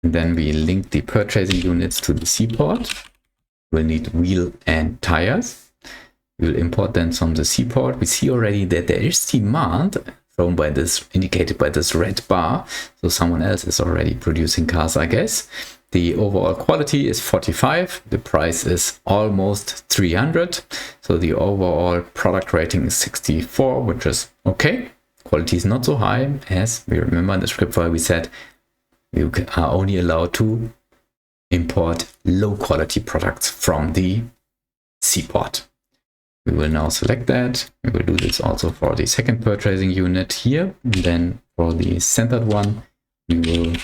S1: And then we link the purchasing units to the seaport. We'll need wheel and tires. We'll import them from the seaport. We see already that there is demand, shown by this, indicated by this red bar. So someone else is already producing cars, I guess. The overall quality is 45. The price is almost 300. So the overall product rating is 64, which is okay. Quality is not so high, as we remember in the script file we said you are only allowed to import low quality products from the seaport. We will now select that. We will do this also for the second purchasing unit here. And then for the centered one, we will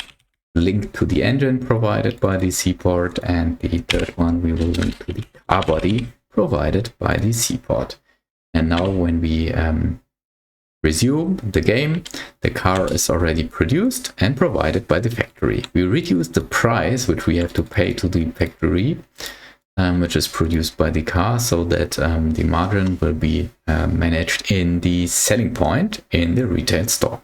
S1: link to the engine provided by the seaport, and the third one we will link to the car body provided by the seaport. And now when we resume the game, the car is already produced and provided by the factory. We reduce the price which we have to pay to the factory, which is produced by the car, so that the margin will be managed in the selling point in the retail store.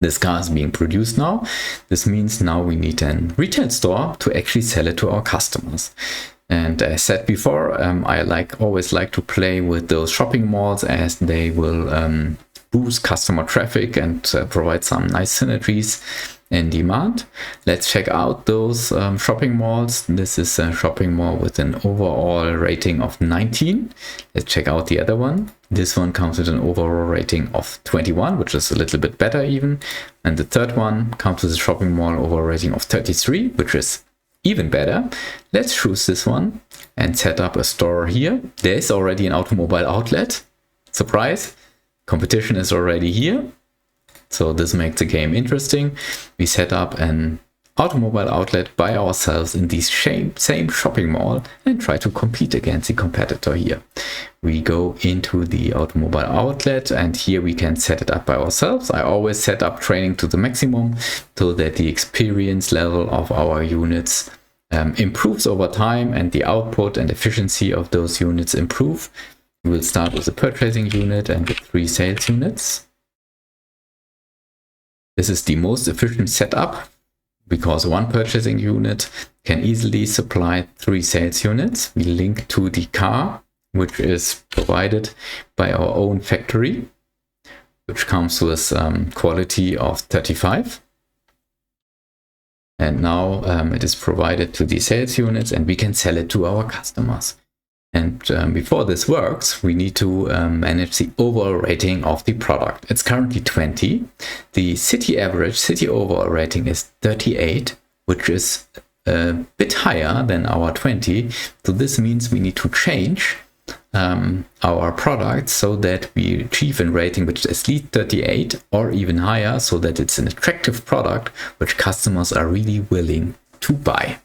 S1: This car is being produced now. This means now we need a retail store to actually sell it to our customers. And as said before, I always like to play with those shopping malls, as they will boost customer traffic and provide some nice synergies in demand. Let's check out those shopping malls. This is a shopping mall with an overall rating of 19. Let's check out the other one. This one comes with an overall rating of 21, which is a little bit better even. And the third one comes with a shopping mall overall rating of 33, which is even better. Let's choose this one and set up a store here. There is already an automobile outlet. Surprise! Competition is already here. So this makes the game interesting. We set up an automobile outlet by ourselves in the same shopping mall and try to compete against the competitor here. We go into the automobile outlet, and here we can set it up by ourselves. I always set up training to the maximum so that the experience level of our units improves over time, and the output and efficiency of those units improve. We will start with a purchasing unit and with 3 sales units. This is the most efficient setup because 1 purchasing unit can easily supply 3 sales units. We link to the car, which is provided by our own factory, which comes with quality of 35. And now it is provided to the sales units, and we can sell it to our customers. And before this works, we need to manage the overall rating of the product. It's currently 20. The city average, city overall rating is 38, which is a bit higher than our 20. So this means we need to change our product so that we achieve a rating which is at least 38 or even higher, so that it's an attractive product which customers are really willing to buy.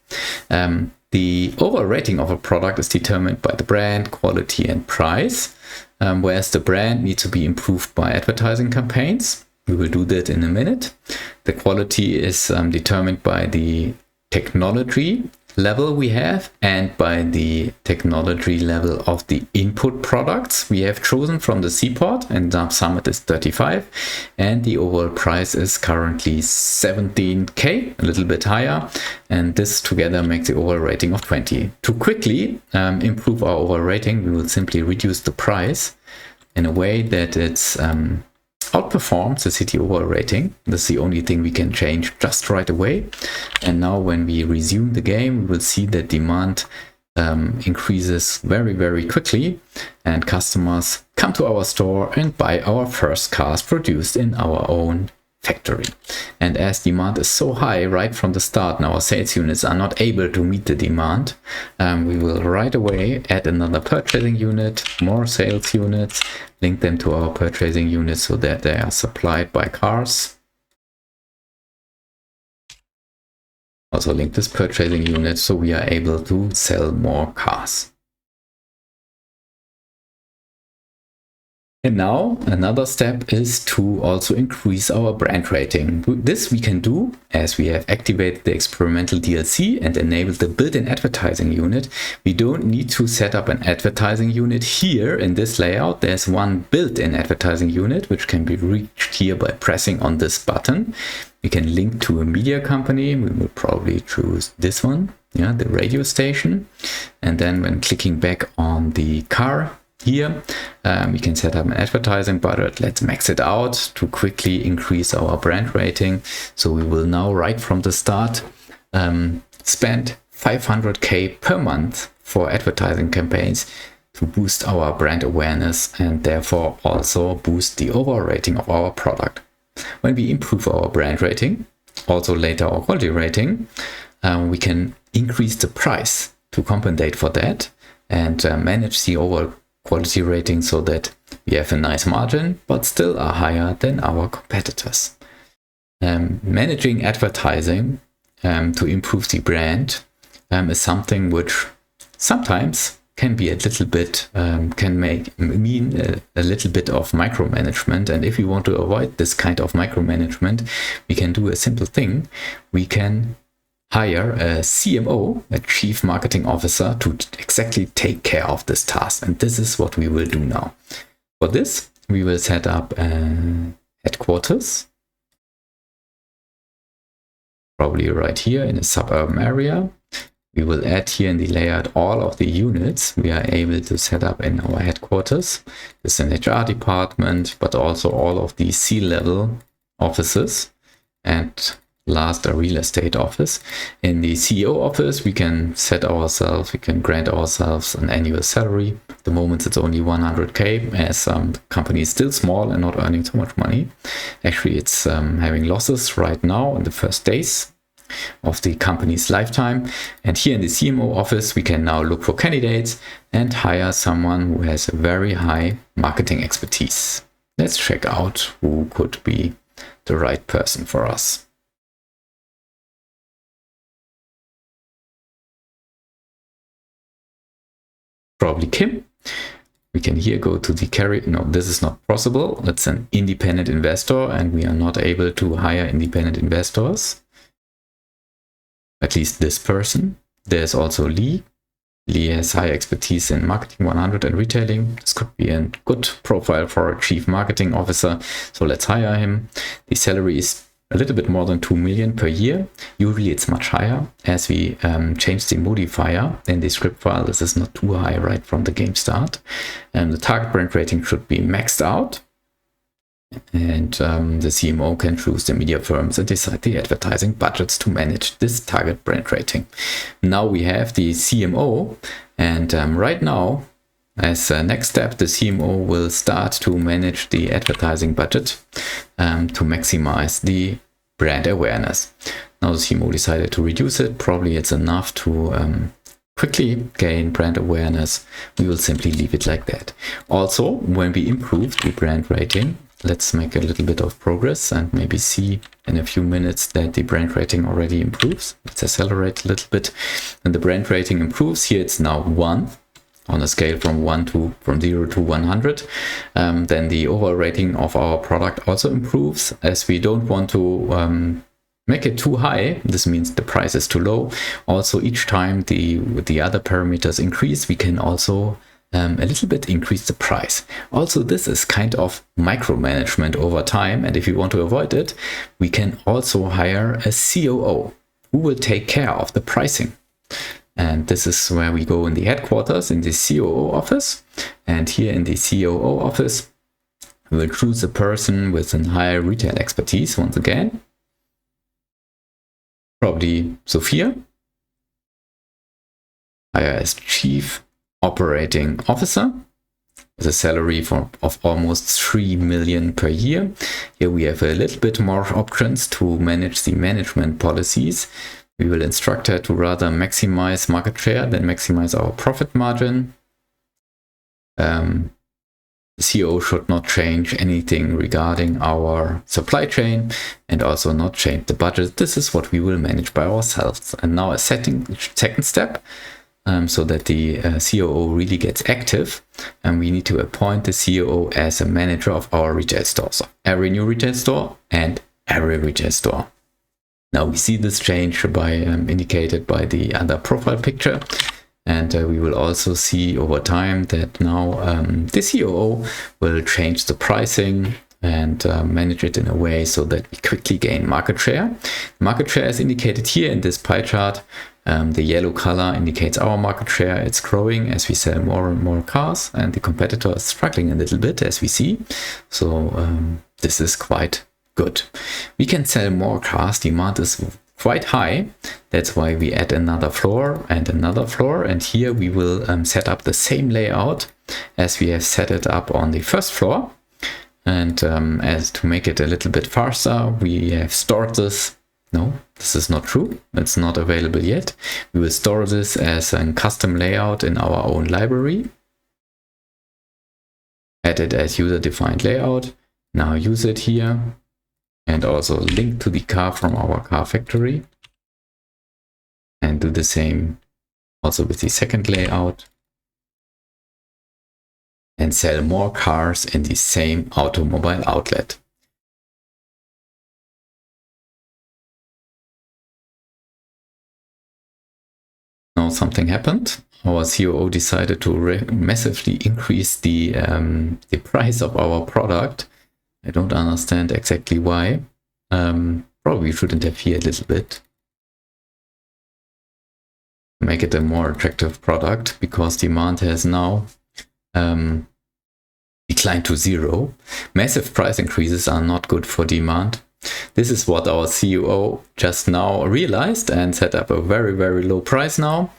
S1: The overall rating of a product is determined by the brand, quality, and price. whereas the brand needs to be improved by advertising campaigns. We will do that in a minute. The quality is determined by the technology level we have and by the technology level of the input products we have chosen from the seaport, and Summit is 35, and the overall price is currently 17k, a little bit higher, and this together makes the overall rating of 20. To quickly improve our overall rating, we will simply reduce the price in a way that it's outperforms the city overall rating. That's the only thing we can change just right away. And now when we resume the game, we will see that demand increases very, very quickly, and customers come to our store and buy our first cars produced in our own factory. And as demand is so high right from the start and our sales units are not able to meet the demand, we will right away add another purchasing unit, more sales units, link them to our purchasing units so that they are supplied by cars. Also link this purchasing unit so we are able to sell more cars. And now another step is to also increase our brand rating. This we can do as we have activated the experimental DLC and enabled the built-in advertising unit. We don't need to set up an advertising unit here in this layout. There's one built-in advertising unit which can be reached here by pressing on this button. We can link to a media company. We will probably choose this one, yeah, the radio station. And then when clicking back on the car here, we can set up an advertising budget. Let's max it out to quickly increase our brand rating. So we will now, right from the start, spend 500k per month for advertising campaigns to boost our brand awareness and therefore also boost the overall rating of our product. When we improve our brand rating, also later our quality rating, we can increase the price to compensate for that and manage the overall quality rating so that we have a nice margin, but still are higher than our competitors. Managing advertising to improve the brand is something which sometimes can be a little bit, mean a little bit of micromanagement. And if we want to avoid this kind of micromanagement, we can do a simple thing. We can hire a CMO, a Chief Marketing Officer, to exactly take care of this task. And this is what we will do now. For this, we will set up a headquarters, probably right here in a suburban area. We will add here in the layout all of the units we are able to set up in our headquarters. There's an HR department, but also all of the C-level offices, and last, a real estate office. In the CEO office, we can grant ourselves an annual salary. At the moment, it's only 100k, as the company is still small and not earning so much money. Actually, it's having losses right now in the first days of the company's lifetime. And here in the CMO office, we can now look for candidates and hire someone who has a very high marketing expertise. Let's check out who could be the right person for us. Probably Kim. We can here go to the carry. No, this is not possible. That's an independent investor and we are not able to hire independent investors. At least this person. There's also Lee. Lee has high expertise in marketing 100 and retailing. This could be a good profile for a chief marketing officer. So let's hire him. The salary is a little bit more than 2 million per year. Usually it's much higher. As we change the modifier in the script file, this is not too high right from the game start. And the target brand rating should be maxed out. And the CMO can choose the media firms and decide the advertising budgets to manage this target brand rating. Now we have the CMO, and right now, as a next step, the CMO will start to manage the advertising budget to maximize the brand awareness. Now the CMO decided to reduce it. Probably it's enough to quickly gain brand awareness. We will simply leave it like that. Also, when we improve the brand rating, let's make a little bit of progress and maybe see in a few minutes that the brand rating already improves. Let's accelerate a little bit. And the brand rating improves. Here it's now 1. on a scale from 0 to 100, then the overall rating of our product also improves, as we don't want to make it too high. This means the price is too low. Also, each time the other parameters increase, we can also a little bit increase the price. Also, this is kind of micromanagement over time, and if you want to avoid it, we can also hire a COO who will take care of the pricing. And this is where we go in the headquarters, in the COO office. And here in the COO office, we will choose a person with a high retail expertise once again. Probably Sophia. Hire as Chief Operating Officer with a salary of almost 3 million per year. Here we have a little bit more options to manage the management policies. We will instruct her to rather maximize market share than maximize our profit margin. The CEO should not change anything regarding our supply chain and also not change the budget. This is what we will manage by ourselves. And now a second step. So that the COO really gets active, and we need to appoint the COO as a manager of our retail stores, so every new retail store and every retail store. Now we see this change by indicated by the other profile picture, and we will also see over time that now the COO will change the pricing and manage it in a way so that we quickly gain market share. Market share is indicated here in this pie chart. The yellow color indicates our market share. It's growing as we sell more and more cars, and the competitor is struggling a little bit, as we see. So this is quite good. We can sell more cars. Demand is quite high. That's why we add another floor and another floor. And here we will set up the same layout as we have set it up on the first floor. And as to make it a little bit faster, we have stored this. No, this is not true. It's not available yet. We will store this as a custom layout in our own library. Add it as user-defined layout. Now use it here. And also link to the car from our car factory. And do the same also with the second layout. And sell more cars in the same automobile outlet. Now something happened. Our COO decided to massively increase the price of our product. I don't understand exactly why. Probably should interfere a little bit. Make it a more attractive product, because demand has now declined to 0. Massive price increases are not good for demand. This is what our CEO just now realized and set up a very, very low price now,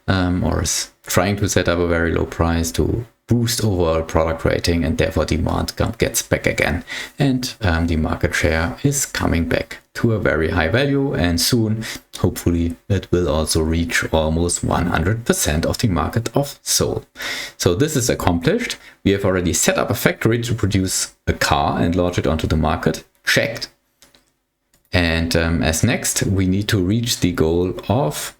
S1: or is trying to set up a very low price to boost overall product rating, and therefore demand gets back again. And the market share is coming back to a very high value, and soon, hopefully, it will also reach almost 100% of the market of Seoul. So this is accomplished. We have already set up a factory to produce a car and launch it onto the market. Checked. And as next, we need to reach the goal of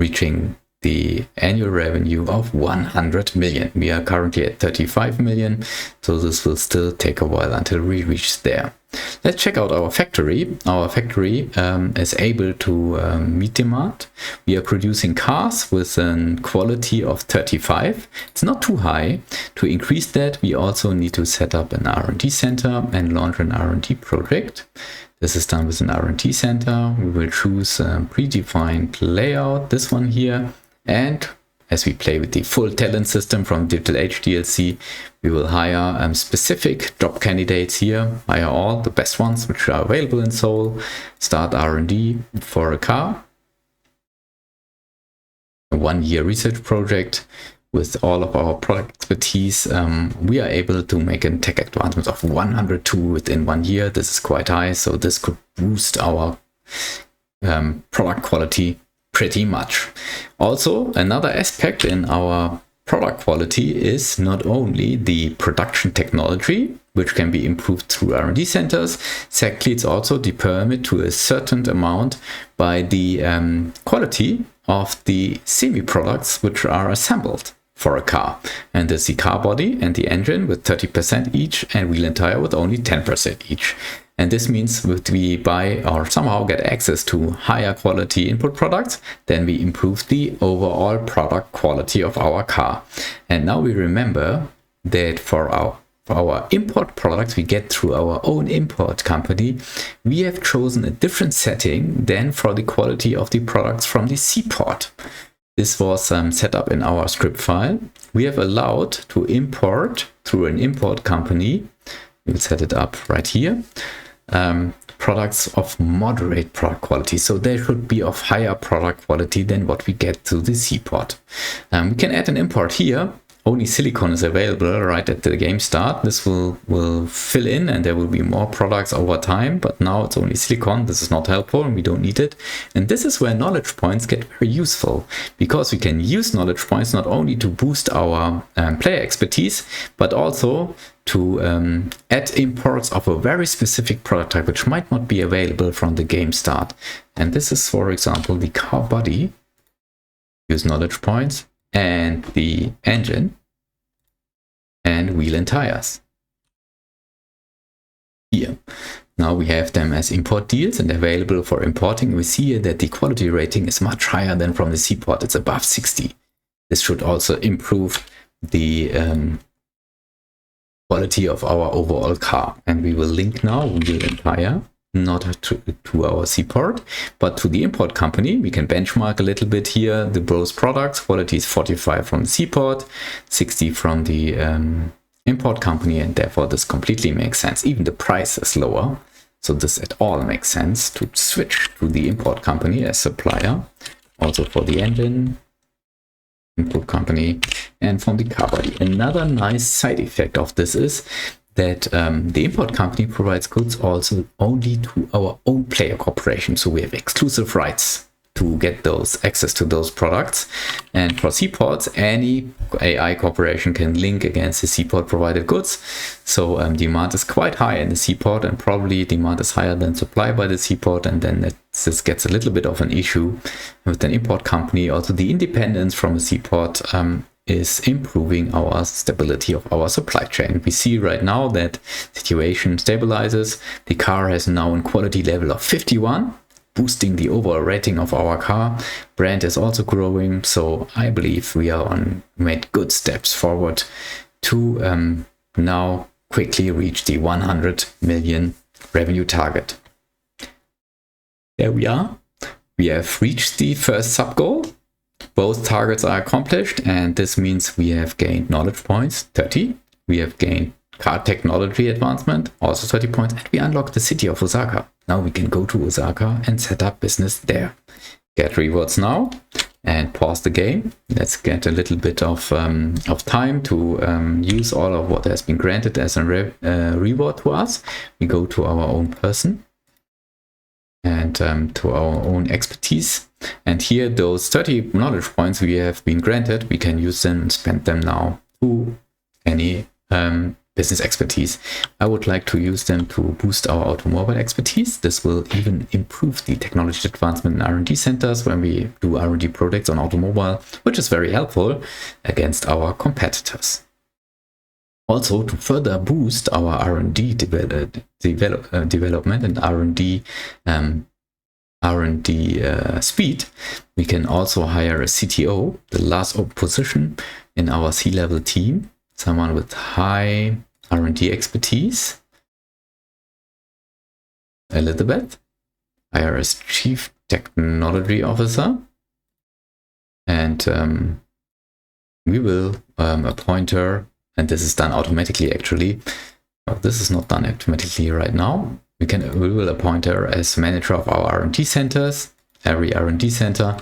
S1: reaching the annual revenue of 100 million. We are currently at 35 million, so this will still take a while until we reach there. Let's check out our factory. Our factory is able to meet demand. We are producing cars with a quality of 35. It's not too high. To increase that, we also need to set up an R&D center and launch an R&D project. This is done with an R&D center. We will choose a predefined layout, this one here. And as we play with the full talent system from Digital Age DLC, we will hire specific job candidates here, hire all the best ones which are available in Seoul, start R&D for a car. A 1-year research project. With all of our product expertise, we are able to make a tech advancement of 102 within 1 year. This is quite high, so this could boost our product quality pretty much. Also, another aspect in our product quality is not only the production technology, which can be improved through R&D centers. Secondly, it's also determined to a certain amount by the quality of the semi-products which are assembled. for a car. And there's the car body and the engine with 30% each, and wheel and tire with only 10% each. And this means if we buy or somehow get access to higher quality input products, then we improve the overall product quality of our car. And now we remember that for our import products we get through our own import company, we have chosen a different setting than for the quality of the products from the seaport. This was set up in our script file. We have allowed to import through an import company. We'll set it up right here. Products of moderate product quality. So they should be of higher product quality than what we get through the seaport. We can add an import here. Only silicon is available right at the game start. This will fill in and there will be more products over time, but now it's only silicon. This is not helpful and we don't need it. And this is where knowledge points get very useful, because we can use knowledge points not only to boost our player expertise, but also to add imports of a very specific product type which might not be available from the game start. And this is, for example, the car body. Use knowledge points. And the engine and wheel and tires. Here. Now we have them as import deals and available for importing. We see here that the quality rating is much higher than from the seaport. It's above 60. This should also improve the quality of our overall car. And we will link now wheel and tire, not to our seaport, but to the import company. We can benchmark a little bit here. The both products, quality is 45 from the seaport, 60 from the import company, and therefore this completely makes sense. Even the price is lower, so this at all makes sense to switch to the import company as supplier. Also for the engine, input company, and from the car body. Another nice side effect of this is that the import company provides goods also only to our own player corporation. So we have exclusive rights to get those access to those products. And for seaports, any AI corporation can link against the seaport provided goods. So demand is quite high in the seaport, and probably demand is higher than supply by the seaport. And then this gets a little bit of an issue with an import company. Also, the independence from a seaport is improving our stability of our supply chain. We see right now that situation stabilizes. The car has now a quality level of 51, boosting the overall rating of our car. Brand is also growing, so I believe we are made good steps forward to now quickly reach the 100 million revenue target. There we are. We have reached the first sub goal. Both targets are accomplished, and this means we have gained knowledge points, 30. We have gained car technology advancement, also 30 points, and we unlocked the city of Osaka. Now we can go to Osaka and set up business there. Get rewards now and pause the game. Let's get a little bit of time to use all of what has been granted as a reward to us. We go to our own person and to our own expertise. And here, those 30 knowledge points we have been granted, we can use them and spend them now to any business expertise. I would like to use them to boost our automobile expertise. This will even improve the technology advancement in R&D centers when we do R&D projects on automobile, which is very helpful against our competitors. Also, to further boost our R&D development and R&D speed, we can also hire a CTO, the last open position in our C-level team, someone with high R&D expertise. Elizabeth, hire as Chief Technology Officer, and we will appoint her. And this is done automatically, actually. This is not done automatically right now. We will appoint her as manager of our R&D centers, every R&D center.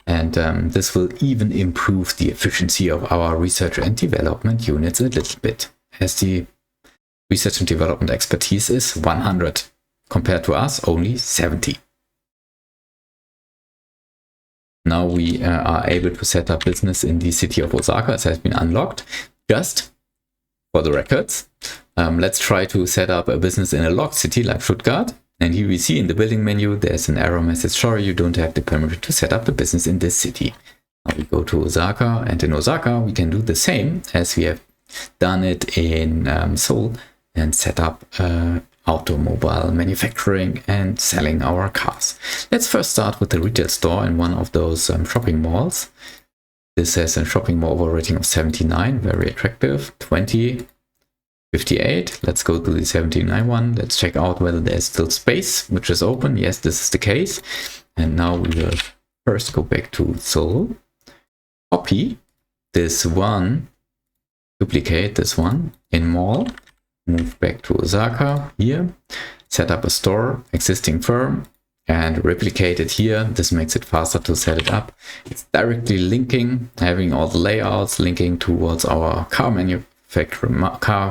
S1: And this will even improve the efficiency of our research and development units a little bit, as the research and development expertise is 100, compared to us only 70. Now we are able to set up business in the city of Osaka, as has been unlocked. Just for the records, let's try to set up a business in a locked city like Stuttgart. And here we see in the building menu, there's an error message. Sorry, you don't have the permission to set up the business in this city. Now we go to Osaka, and in Osaka we can do the same as we have done it in Seoul and set up automobile manufacturing and selling our cars. Let's first start with the retail store in one of those shopping malls. This has a shopping mall rating of 79, very attractive. 20, 58. Let's go to the 79 one. Let's check out whether there's still space, which is open. Yes, this is the case. And now we will first go back to Seoul. Copy this one, duplicate this one in mall. Move back to Osaka here. Set up a store, existing firm, and replicate it here. This makes it faster to set it up. It's directly linking, having all the layouts linking towards our car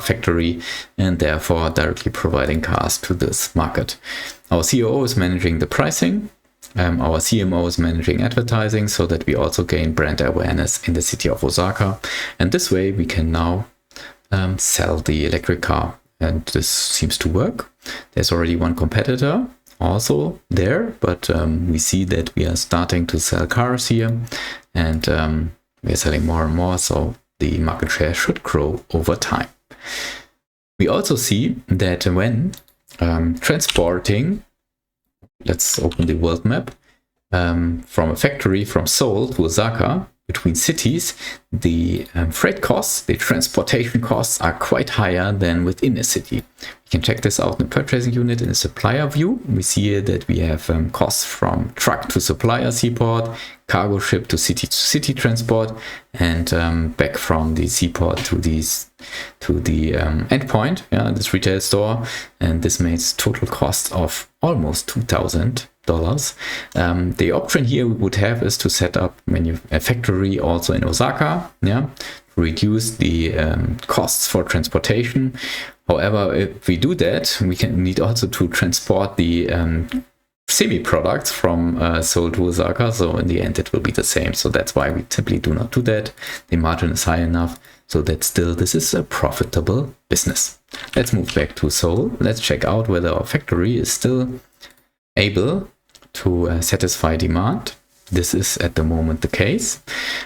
S1: factory, and therefore directly providing cars to this market. Our COO is managing the pricing. Our CMO is managing advertising so that we also gain brand awareness in the city of Osaka. And this way we can now sell the electric car. And this seems to work. There's already one competitor also there, but we see that we are starting to sell cars here, and we are selling more and more, so the market share should grow over time. We also see that when transporting, let's open the world map, from a factory from Seoul to Osaka, between cities, the freight costs, the transportation costs are quite higher than within a city. We can check this out in the purchasing unit in the supplier view. We see here that we have costs from truck to supplier seaport, cargo ship to city transport, and back from the seaport to the endpoint, this retail store. And this makes total cost of almost $2,000. The option here we would have is to set up a factory also in Osaka, to reduce the costs for transportation. However, if we do that, we need also to transport the semi-products from Seoul to Osaka, so in the end it will be the same. So that's why we simply do not do that. The margin is high enough so that still this is a profitable business. Let's move back to Seoul. Let's check out whether our factory is still able to satisfy demand. This is at the moment the case.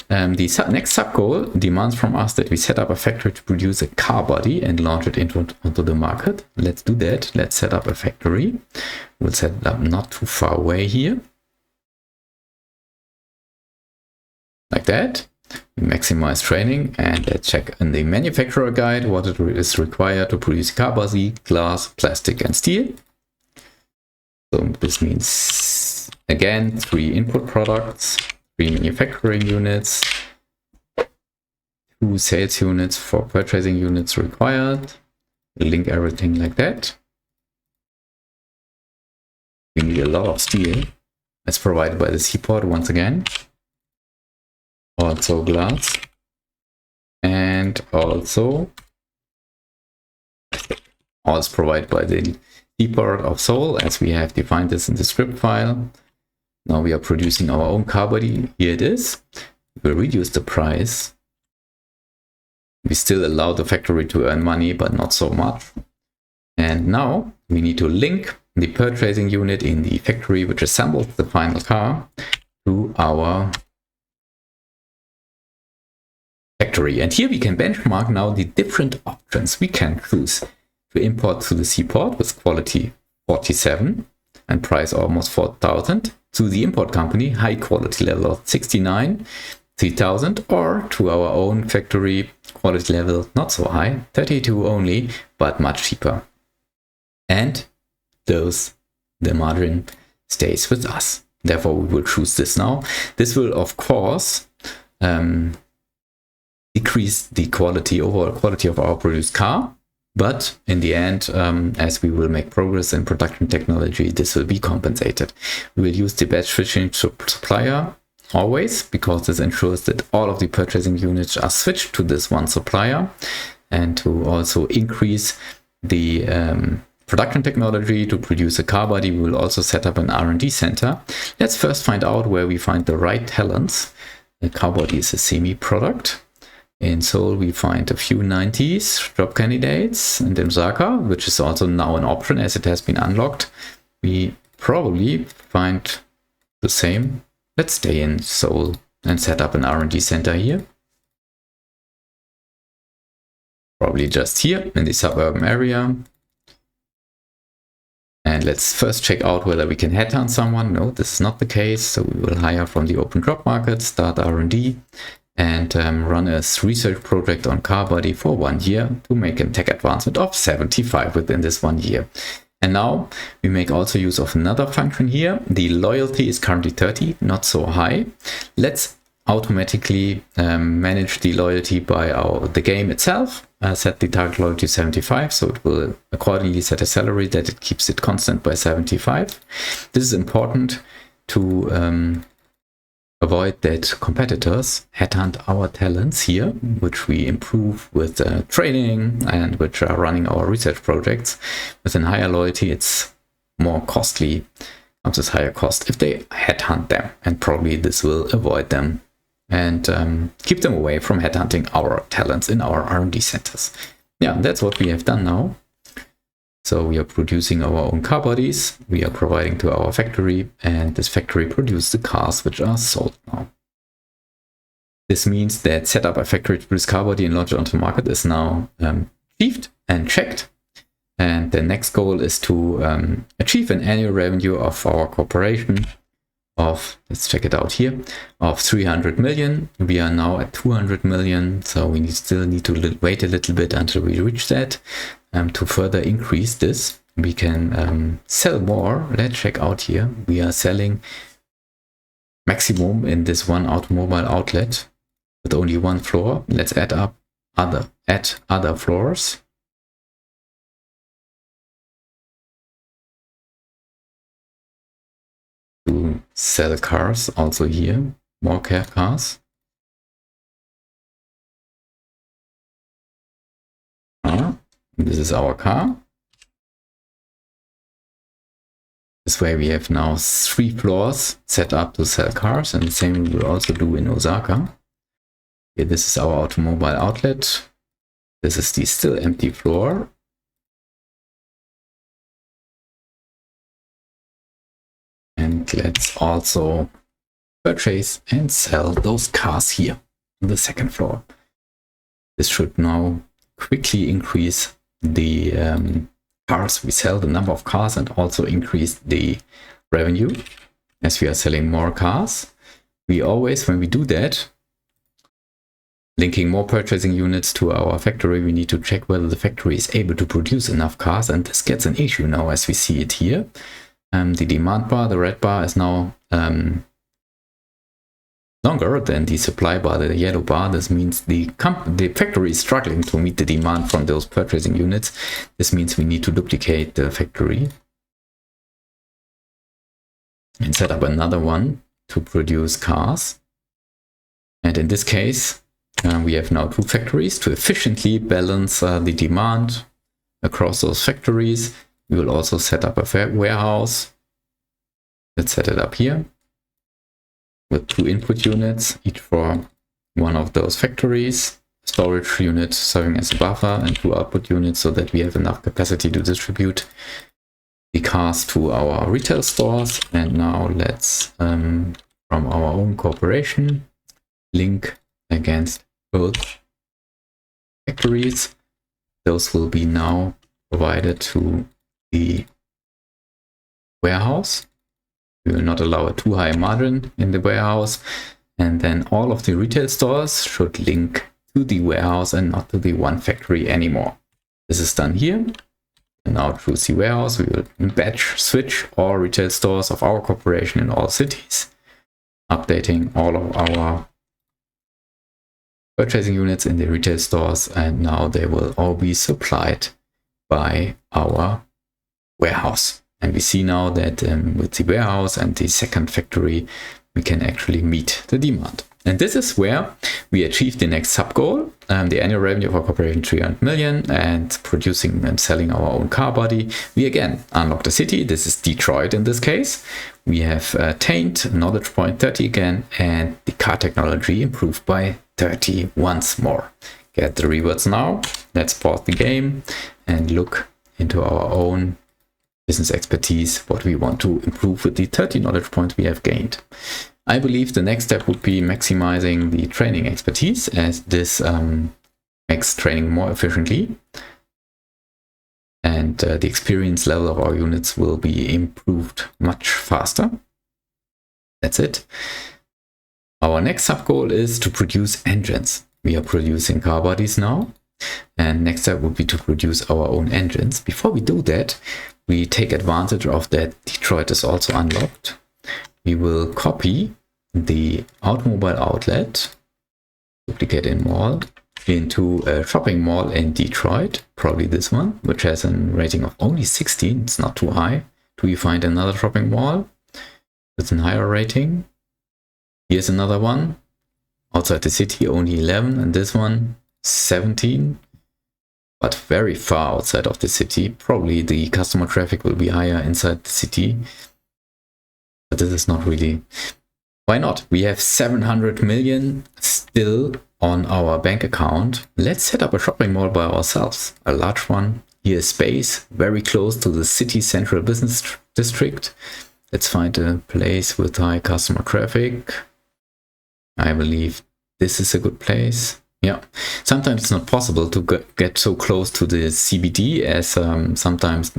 S1: The next sub-goal demands from us that we set up a factory to produce a car body and launch it onto the market. Let's do that. Let's set up a factory. We'll set it up not too far away here. Like that. We maximize training, and let's check in the manufacturer guide what it is required to produce a car body: glass, plastic, and steel. So this means, again, 3 input products, 3 manufacturing units, 2 sales units for purchasing units required. We'll link everything like that. We need a lot of steel. That's provided by the seaport once again. Also glass. And also provided by the seaport of Seoul, as we have defined this in the script file. Now we are producing our own car body. Here it is. We will reduce the price. We still allow the factory to earn money, but not so much. And now we need to link the purchasing unit in the factory which assembles the final car to our factory. And here we can benchmark now the different options we can choose. To import to the seaport with quality 47 and price almost 4,000, to the import company, high quality level of 69, 3,000, or to our own factory, quality level not so high, 32 only, but much cheaper. And the margin stays with us. Therefore, we will choose this now. This will, of course, decrease the overall quality of our produced car. But in the end, as we will make progress in production technology, this will be compensated. We will use the batch switching supplier always, because this ensures that all of the purchasing units are switched to this one supplier, and to also increase the production technology to produce a car body. We will also set up an R&D center. Let's first find out where we find the right talents. The car body is a semi-product. In Seoul, we find a few 90s job candidates, and in Osaka, which is also now an option as it has been unlocked, we probably find the same. Let's stay in Seoul and set up an R&D center here. Probably just here in the suburban area. And let's first check out whether we can headhunt someone. No, this is not the case. So we will hire from the open job market, start R&D, and run a research project on car body for 1 year to make a tech advancement of 75 within this 1 year. And now we make also use of another function here. The loyalty is currently 30, not so high. Let's automatically manage the loyalty by the game itself. Set the target loyalty 75, so it will accordingly set a salary that it keeps it constant by 75. This is important to avoid that competitors headhunt our talents here, which we improve with training and which are running our research projects. With a higher loyalty, it's more costly, comes with higher cost if they headhunt them, and probably this will avoid them and keep them away from headhunting our talents in our R&D centers. Yeah, that's what we have done now. So we are producing our own car bodies, we are providing to our factory, and this factory produces the cars which are sold now. This means that set up a factory to produce car body and launch it onto the market is now achieved and checked. And the next goal is to achieve an annual revenue of our corporation of, let's check it out here, of 300 million. We are now at 200 million, so we still need to wait a little bit until we reach that. To further increase this, we can sell more. Let's check out here. We are selling maximum in this one automobile outlet with only one floor. Let's add other floors. To sell cars also here, more cars. This is our car. This way we have now 3 floors set up to sell cars, and the same we will also do in Osaka. Here, this is our automobile outlet. This is the still empty floor. And let's also purchase and sell those cars here on the second floor. This should now quickly increase the cars we sell, the number of cars, and also increase the revenue as we are selling more cars. We always, when we do that, linking more purchasing units to our factory, we need to check whether the factory is able to produce enough cars, and this gets an issue now as we see it here. The demand bar, the red bar, is now longer than the supply bar, the yellow bar. This means the factory is struggling to meet the demand from those purchasing units. This means we need to duplicate the factory and set up another one to produce cars. And in this case, we have now 2 factories to efficiently balance the demand across those factories. We will also set up a warehouse. Let's set it up here with 2 input units, each for one of those factories. Storage unit serving as a buffer, and 2 output units so that we have enough capacity to distribute the cars to our retail stores. And now let's, from our own corporation, link against both factories. Those will be now provided to the warehouse. We will not allow a too high margin in the warehouse, and then all of the retail stores should link to the warehouse and not to the one factory anymore. This is done here. And now choose the warehouse. We will batch switch all retail stores of our corporation in all cities, updating all of our purchasing units in the retail stores, and now they will all be supplied by our warehouse. And we see now that with the warehouse and the second factory, we can actually meet the demand. And this is where we achieve the next sub goal, the annual revenue of our corporation 300 million, and producing and selling our own car body. We again unlock the city. This is Detroit in this case. We have attained knowledge point 30 again, and the car technology improved by 30 once more. Get the rewards now. Let's pause the game and look into our own business expertise, what we want to improve with the 30 knowledge points we have gained. I believe the next step would be maximizing the training expertise, as this makes training more efficiently. And the experience level of our units will be improved much faster. That's it. Our next sub-goal is to produce engines. We are producing car bodies now. And next step would be to produce our own engines. Before we do that, we take advantage of that Detroit is also unlocked. We will copy the automobile outlet, duplicate in mall, into a shopping mall in Detroit, probably this one, which has a rating of only 16. It's not too high. Do we find another shopping mall with a higher rating? Here's another one outside the city, only 11, and this one 17, but very far outside of the city. Probably the customer traffic will be higher inside the city, but this is not really. Why not? We have 700 million still on our bank account. Let's set up a shopping mall by ourselves, a large one. Here is space, very close to the city central business district. Let's find a place with high customer traffic. I believe this is a good place. Yeah, sometimes it's not possible to get so close to the CBD, as sometimes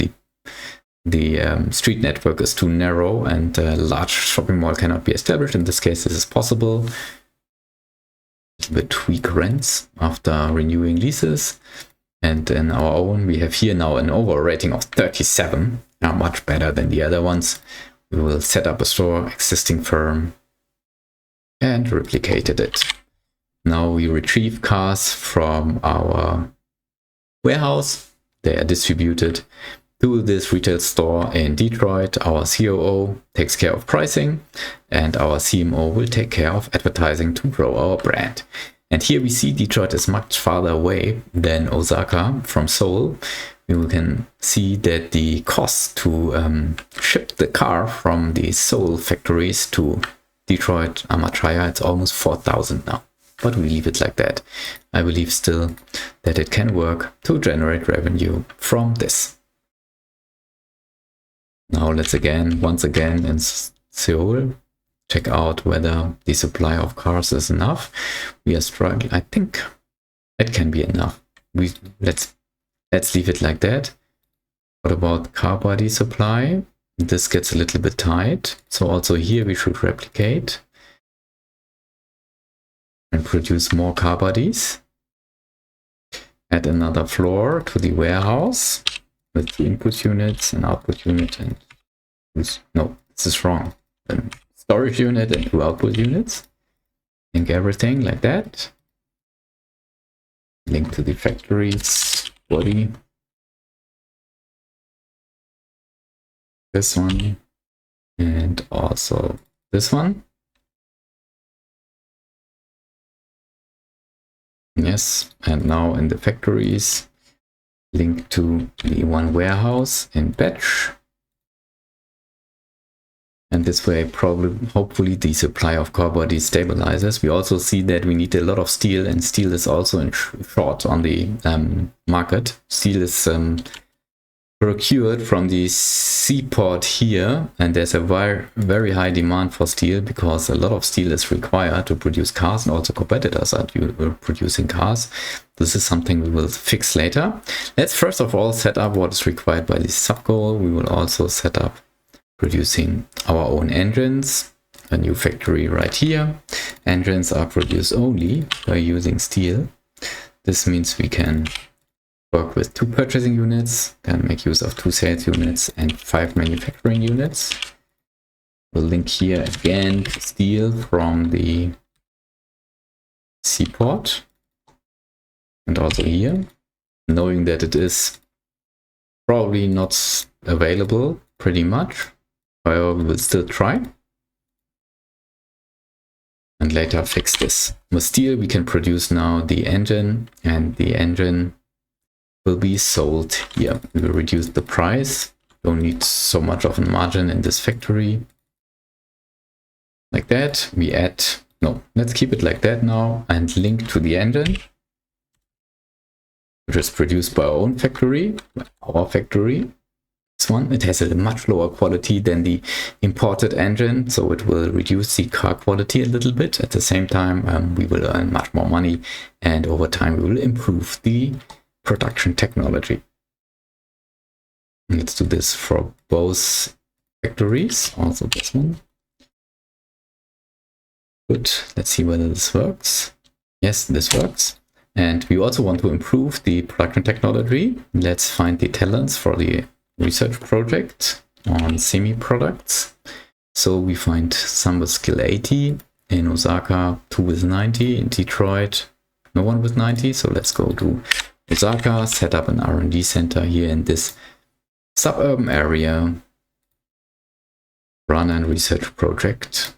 S1: the street network is too narrow and a large shopping mall cannot be established. In this case, this is possible. We tweak rents after renewing leases. And in our own, we have here now an overall rating of 37, much better than the other ones. We will set up a store, existing firm, and replicated it. Now we retrieve cars from our warehouse. They are distributed to this retail store in Detroit. Our COO takes care of pricing, and our CMO will take care of advertising to grow our brand. And here we see Detroit is much farther away than Osaka from Seoul. We can see that the costs to ship the car from the Seoul factories to Detroit are much higher. It's almost 4,000 now, but we leave it like that. I believe still that it can work to generate revenue from this. Now let's once again in Seoul, check out whether the supply of cars is enough. We are struggling. I think it can be enough. Let's leave it like that. What about car body supply? This gets a little bit tight. So also here we should replicate and produce more car bodies. Add another floor to the warehouse with 2 input units, an output unit, and no, this is wrong. A storage unit and 2 output units. Link everything like that. Link to the factories, body. This one, and also this one. Yes, and now in the factories, link to the one warehouse in batch. And this way, hopefully the supply of car bodies stabilizes. We also see that we need a lot of steel, and steel is also in short on the market. Steel is procured from the seaport here, and there's a very high demand for steel because a lot of steel is required to produce cars, and also competitors are producing cars. This is something we will fix later. Let's first of all set up what is required by this sub-goal. We will also set up producing our own engines, a new factory right here. Engines are produced only by using steel. This means we can work with 2 purchasing units, can make use of 2 sales units and 5 manufacturing units. We'll link here again to steel from the seaport, and also here, knowing that it is probably not available pretty much. However, we will still try and later fix this. With steel we can produce now the engine, and the engine will be sold here. We will reduce the price. Don't need so much of a margin in this factory. Like that. We add, no, let's keep it like that now, and link to the engine, which is produced by our own factory, our factory. This one, it has a much lower quality than the imported engine, so it will reduce the car quality a little bit. At the same time, we will earn much more money, and over time we will improve the production technology. Let's do this for both factories, also this one. Good, let's see whether this works. Yes, this works. And we also want to improve the production technology. Let's find the talents for the research project on semi-products. So we find some with skill 80, in Osaka 2 with 90, in Detroit no one with 90. So let's go to Osaka, set up an R&D center here in this suburban area, run a research project.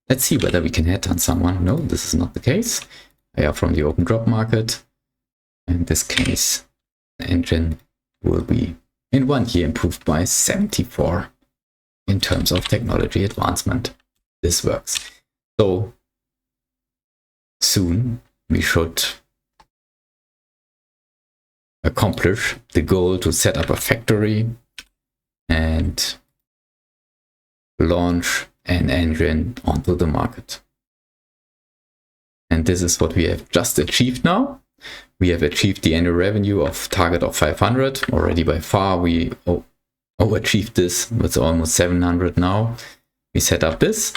S1: Let's see whether we can headhunt someone. No, this is not the case. They are from the open job market. In this case, the engine will be in 1 year improved by 74 in terms of technology advancement. This works. So soon we should accomplish the goal to set up a factory and launch an engine onto the market. And this is what we have just achieved now. We have achieved the annual revenue of target of 500. Already by far we overachieved this with almost 700 now. We set up this.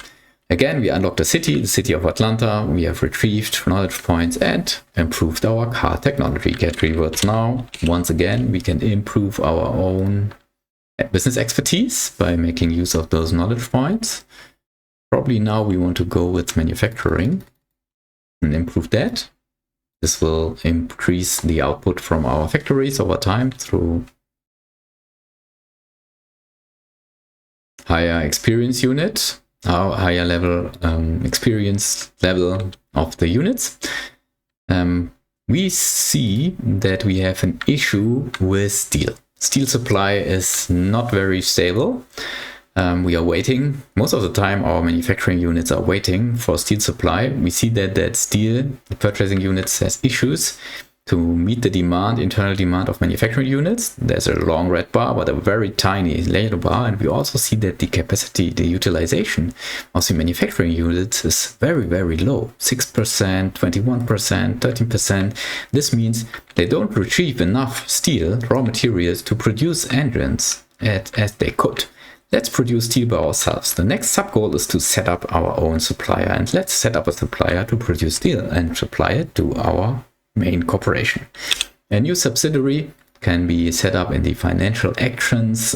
S1: Again, we unlocked the city of Atlanta. We have retrieved knowledge points and improved our car technology. Get rewards now. Once again, we can improve our own business expertise by making use of those knowledge points. Probably now we want to go with manufacturing and improve that. This will increase the output from our factories over time through higher experience unit, higher level experience level of the units. We see that we have an issue with steel. Steel supply is not very stable. We are waiting. Most of the time our manufacturing units are waiting for steel supply. We see that steel, the purchasing units, has issues to meet the demand, internal demand of manufacturing units. There's a long red bar, but a very tiny yellow bar. And we also see that the capacity, the utilization of the manufacturing units is very, very low. 6%, 21%, 13%. This means they don't retrieve enough steel, raw materials, to produce engines as they could. Let's produce steel by ourselves. The next sub-goal is to set up our own supplier. And let's set up a supplier to produce steel and supply it to our main corporation. A new subsidiary can be set up in the financial actions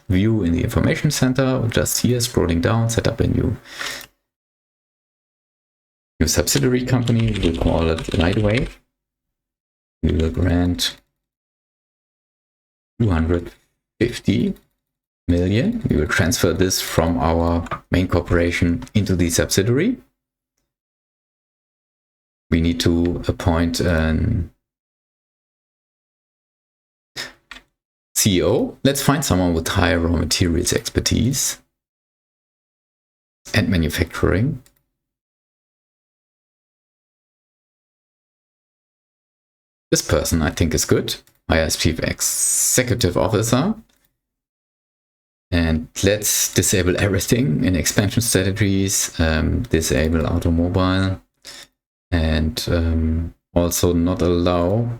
S1: view in the information center. Just here, scrolling down, set up a new subsidiary company. We will call it Lightwave. We will grant 250 million. We will transfer this from our main corporation into the subsidiary. We need to appoint an CEO. Let's find someone with high raw materials expertise and manufacturing. This person I think is good. Hire as Chief Executive Officer. And let's disable everything in expansion strategies, disable automobile, and also not allow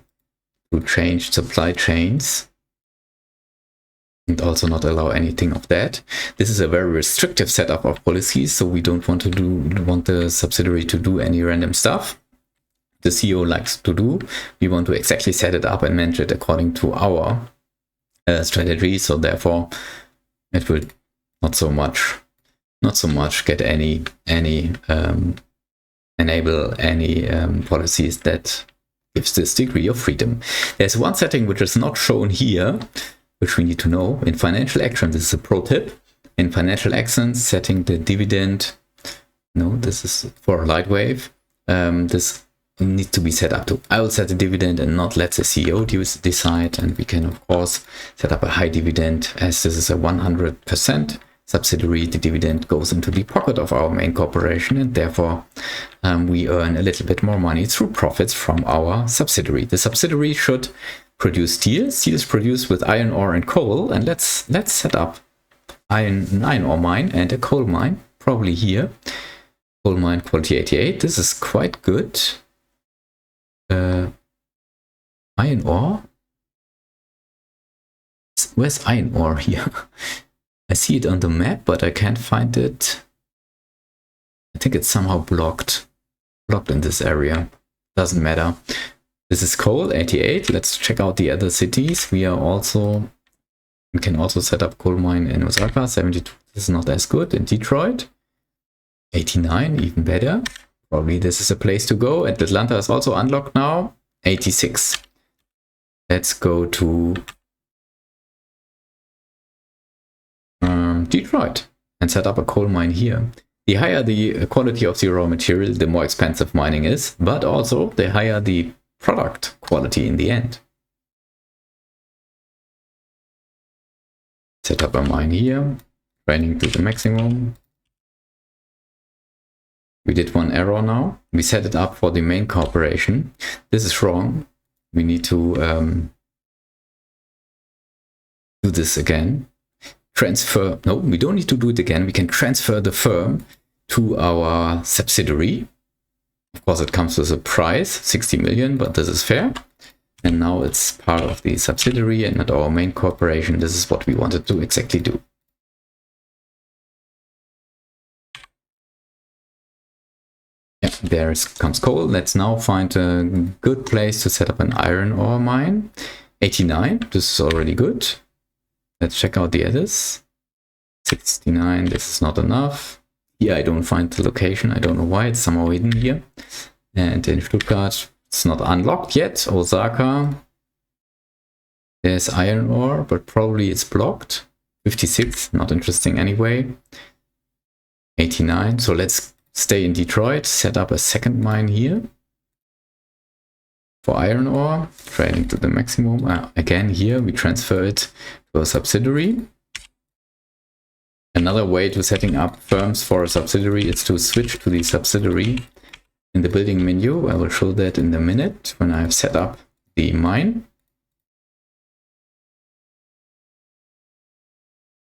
S1: to change supply chains, and also not allow anything of that. This is a very restrictive setup of policies, so we don't want the subsidiary to do any random stuff the CEO likes to do. We want to exactly set it up and manage it according to our strategy. So therefore, it will not so much get any enable any policies that gives this degree of freedom. There's one setting which is not shown here, which we need to know. In financial actions, this is a pro tip. In financial actions, setting the dividend. No, this is for Lightwave. This needs to be set up to I will set the dividend and not let the CEO decide. And we can of course set up a high dividend, as this is a 100% subsidiary, the dividend goes into the pocket of our main corporation, and therefore we earn a little bit more money through profits from our subsidiary. The subsidiary should produce steel. Steel is produced with iron ore and coal, and let's set up an iron ore mine and a coal mine, probably here. Coal mine quality 88. This is quite good. Iron ore. Where's iron ore here? I see it on the map, but I can't find it. I think it's somehow blocked in this area. Doesn't matter. This is coal 88. Let's check out the other cities. We can also set up coal mine in Osaka. 72. This is not as good. In Detroit 89, even better. Probably this is a place to go. And Atlanta is also unlocked now. 86. Let's go to Detroit and set up a coal mine here. The higher the quality of the raw material, the more expensive mining is, but also the higher the product quality in the end. Set up a mine here, training to the maximum. We did one error now. We set it up for the main corporation. This is wrong. We need to do this again. Transfer, no, we don't need to do it again. We can transfer the firm to our subsidiary. Of course, it comes with a price, 60 million, but this is fair. And now it's part of the subsidiary and not our main corporation. This is what we wanted to exactly do. Yeah, there comes coal. Let's now find a good place to set up an iron ore mine. 89, this is already good. Let's check out the others. 69, this is not enough. Here I don't find the location. I don't know why. It's somehow hidden here. And in Stuttgart, it's not unlocked yet. Osaka, there's iron ore, but probably it's blocked. 56, not interesting anyway. 89, so let's stay in Detroit. Set up a second mine here. For iron ore, training to the maximum. Again, here we transfer it to a subsidiary. Another way to setting up firms for a subsidiary is to switch to the subsidiary in the building menu. I will show that in a minute when I have set up the mine.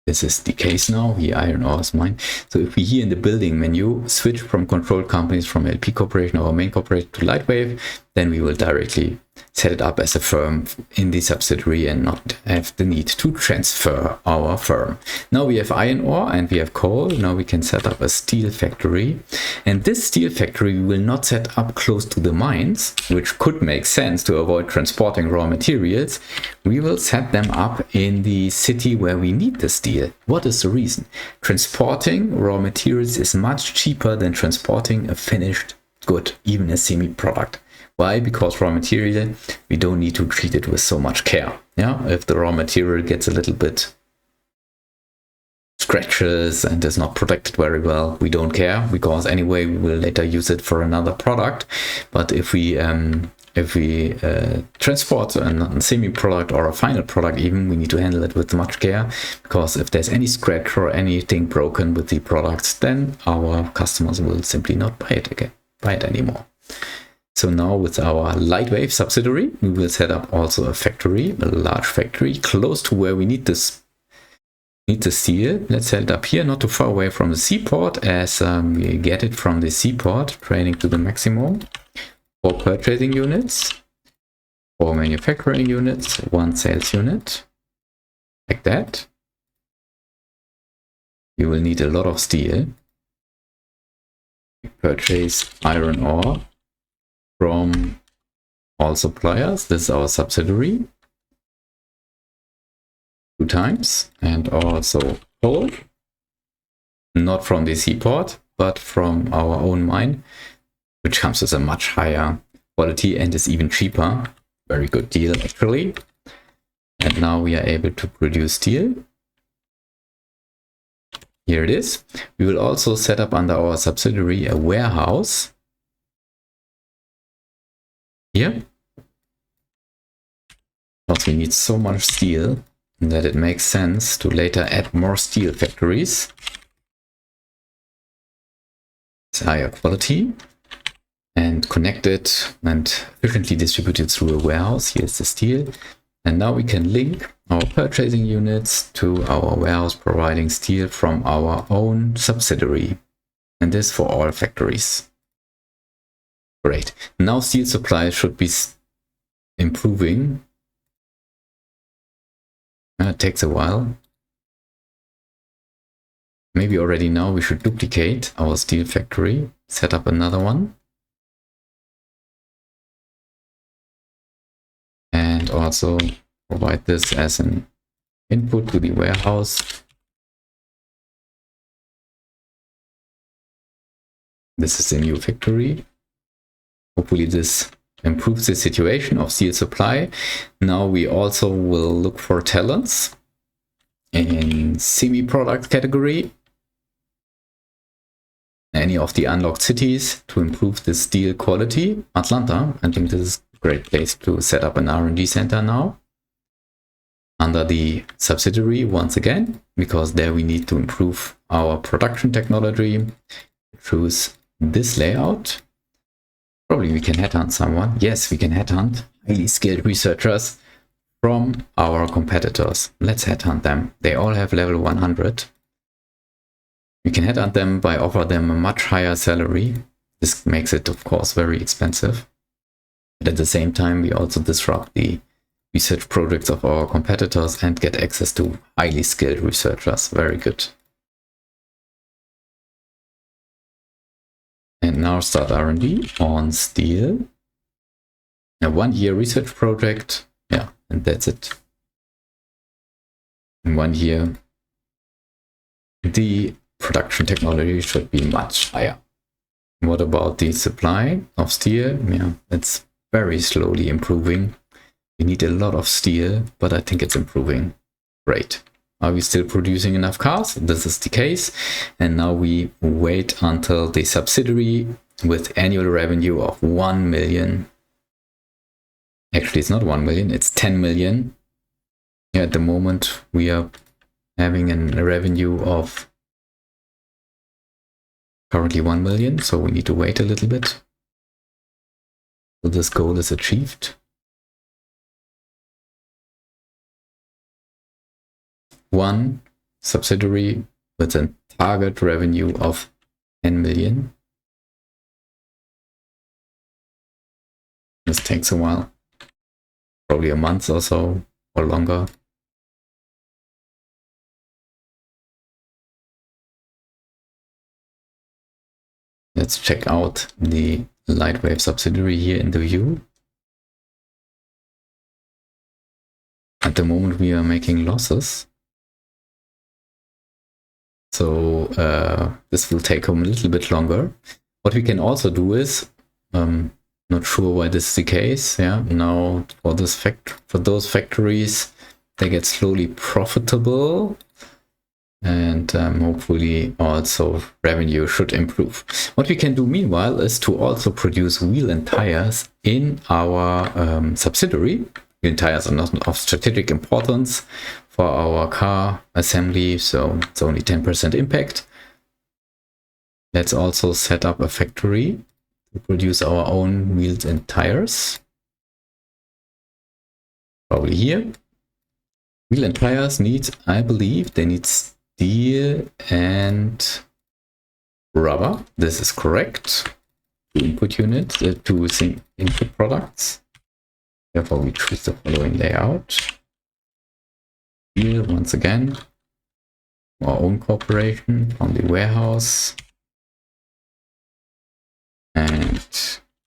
S1: This is the case now. Here, iron ore is mine. So if we here in the building menu switch from controlled companies from LP Corporation or main corporation to Lightwave, then we will directly set it up as a firm in the subsidiary and not have the need to transfer our firm. Now we have iron ore and we have coal. Now we can set up a steel factory. And this steel factory we will not set up close to the mines, which could make sense to avoid transporting raw materials. We will set them up in the city where we need the steel. What is the reason? Transporting raw materials is much cheaper than transporting a finished good, even a semi-product. Why? Because raw material, we don't need to treat it with so much care. Yeah, if the raw material gets a little bit scratches and is not protected very well, we don't care, because anyway we will later use it for another product. But if we transport a semi-product or a final product even, we need to handle it with much care, because if there's any scratch or anything broken with the products, then our customers will simply not buy it anymore. So now with our Lightwave subsidiary, we will set up also a factory, a large factory, close to where we need this. Need the steel. Let's set it up here, not too far away from the seaport, as we get it from the seaport, training to the maximum. 4 purchasing units, 4 manufacturing units, 1 sales unit, like that. You will need a lot of steel. Purchase iron ore from all suppliers. This is our subsidiary. 2 times. And also coal. Not from the seaport, but from our own mine, which comes with a much higher quality and is even cheaper. Very good deal, actually. And now we are able to produce steel. Here it is. We will also set up under our subsidiary a warehouse. Here. Because we need so much steel that it makes sense to later add more steel factories. It's higher quality and connect it and efficiently distribute it through a warehouse. Here's the steel. And now we can link our purchasing units to our warehouse providing steel from our own subsidiary. And this for all factories. Great. Now steel supply should be improving. It takes a while. Maybe already now we should duplicate our steel factory, set up another one. And also provide this as an input to the warehouse. This is the new factory. Hopefully this improves the situation of steel supply. Now we also will look for talents in semi-product category. Any of the unlocked cities to improve the steel quality. Atlanta, I think this is a great place to set up an R&D center now. Under the subsidiary once again, because there we need to improve our production technology. Choose this layout. Probably we can headhunt someone. Yes, we can headhunt highly skilled researchers from our competitors. Let's headhunt them. They all have level 100. We can headhunt them by offering them a much higher salary. This makes it, of course, very expensive. But at the same time, we also disrupt the research projects of our competitors and get access to highly skilled researchers. Very good. And now start R&D on steel. A 1-year research project. Yeah, and that's it. In 1 year, the production technology should be much higher. What about the supply of steel? Yeah, it's very slowly improving. We need a lot of steel, but I think it's improving. Great. Are we still producing enough cars? This is the case. And now we wait until the subsidiary with annual revenue of 1 million. Actually, it's not 1 million, it's 10 million. Yeah, at the moment, we are having a revenue of currently 1 million, so we need to wait a little bit till this goal is achieved. One subsidiary with a target revenue of 10 million. This takes a while, probably a month or so or longer. Let's check out the Lightwave subsidiary here in the view. At the moment we are making losses. So this will take a little bit longer. What we can also do is, not sure why this is the case. Yeah, now for this for those factories, they get slowly profitable, and hopefully also revenue should improve. What we can do meanwhile is to also produce wheel and tires in our subsidiary. Wheel and tires are not of strategic importance for our car assembly, so it's only 10% impact. Let's also set up a factory to produce our own wheels and tires. Probably here. Wheel and tires need, I believe, they need steel and rubber. This is correct. Two input units, two input products. Therefore, we choose the following layout. Here, once again, our own corporation from the warehouse. And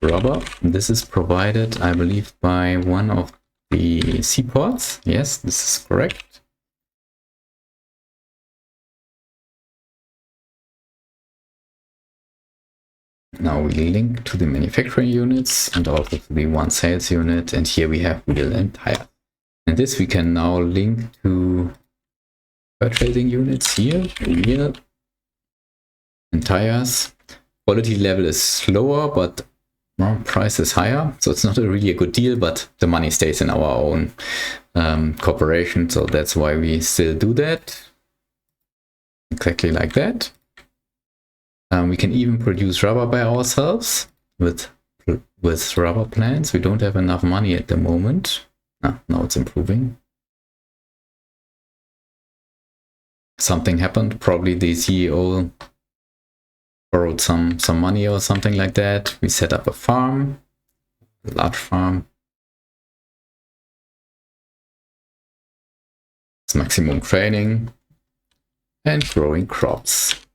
S1: rubber. This is provided, I believe, by one of the seaports. Yes, this is correct. Now we link to the manufacturing units and also to the one sales unit. And here we have wheel and tire. And this we can now link to purchasing units here, wheel and tires. Quality level is slower, but Well, price is higher, so it's not really a good deal, but the money stays in our own corporation, so that's why we still do that. Exactly like that. We can even produce rubber by ourselves with rubber plants. We don't have enough money at the moment. Now it's improving. Something happened. Probably the CEO borrowed some money or something like that. We set up a farm, a large farm. It's maximum training and growing crops.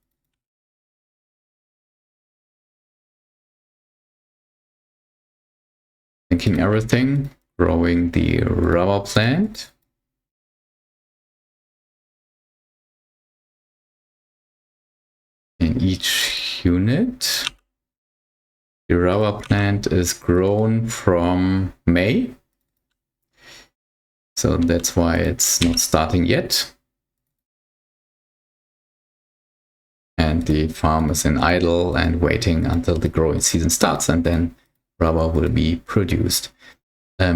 S1: Thinking everything, growing the rubber plant. In each unit, the rubber plant is grown from May. So that's why it's not starting yet. And the farm is in idle and waiting until the growing season starts, and then rubber will be produced.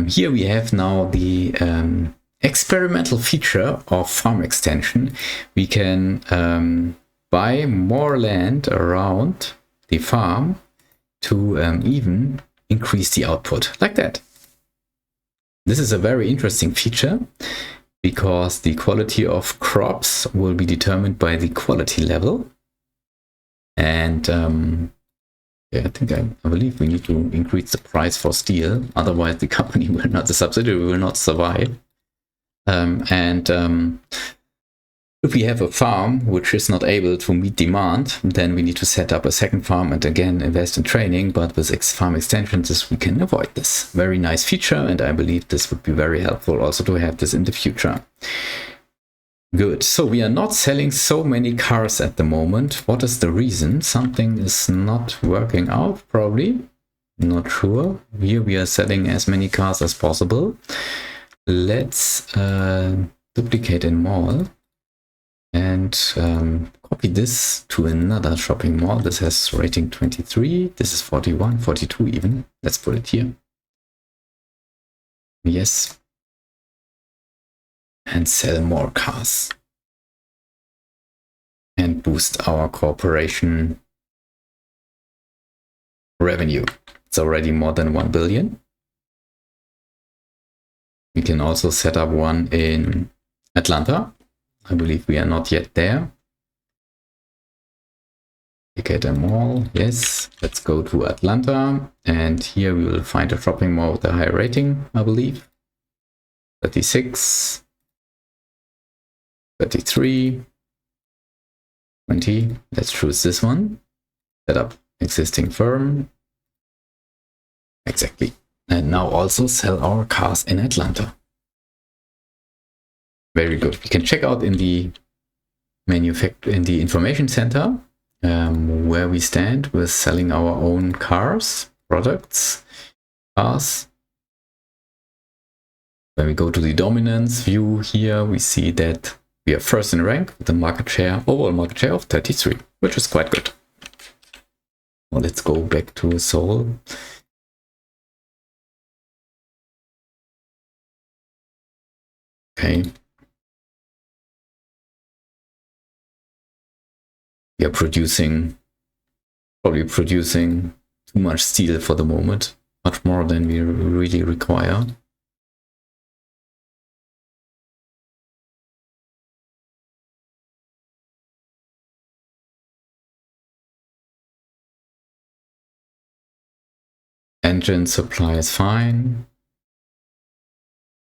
S1: Here we have now the experimental feature of farm extension. We can buy more land around the farm to even increase the output, like that. This is a very interesting feature because the quality of crops will be determined by the quality level. And yeah, I believe we need to increase the price for steel, otherwise the company will not, the subsidiary will not survive. If we have a farm which is not able to meet demand, then we need to set up a second farm and again invest in training. But with farm extensions, we can avoid this. Very nice feature, and I believe this would be very helpful also to have this in the future. Good. So we are not selling so many cars at the moment. What is the reason? Something is not working out, probably. Not sure. Here we are selling as many cars as possible. Let's duplicate in mall and copy this to another shopping mall. This has rating 23. This is 41, 42 even. Let's put it here. Yes. And sell more cars. And boost our corporation revenue. It's already more than 1 billion. We can also set up one in Atlanta. I believe we are not yet there. Duplicate a mall. Yes, let's go to Atlanta. And here we will find a shopping mall with a high rating, I believe. 36. 33, 20. Let's choose this one. Set up existing firm. Exactly. And now also sell our cars in Atlanta. Very good. We can check out in the information center where we stand with selling our own cars, products, cars. When we go to the dominance view here, we see that we are first in rank with a overall market share of 33, which is quite good. Well, let's go back to Seoul. Okay. We are probably producing too much steel for the moment, much more than we really require. Engine supply is fine.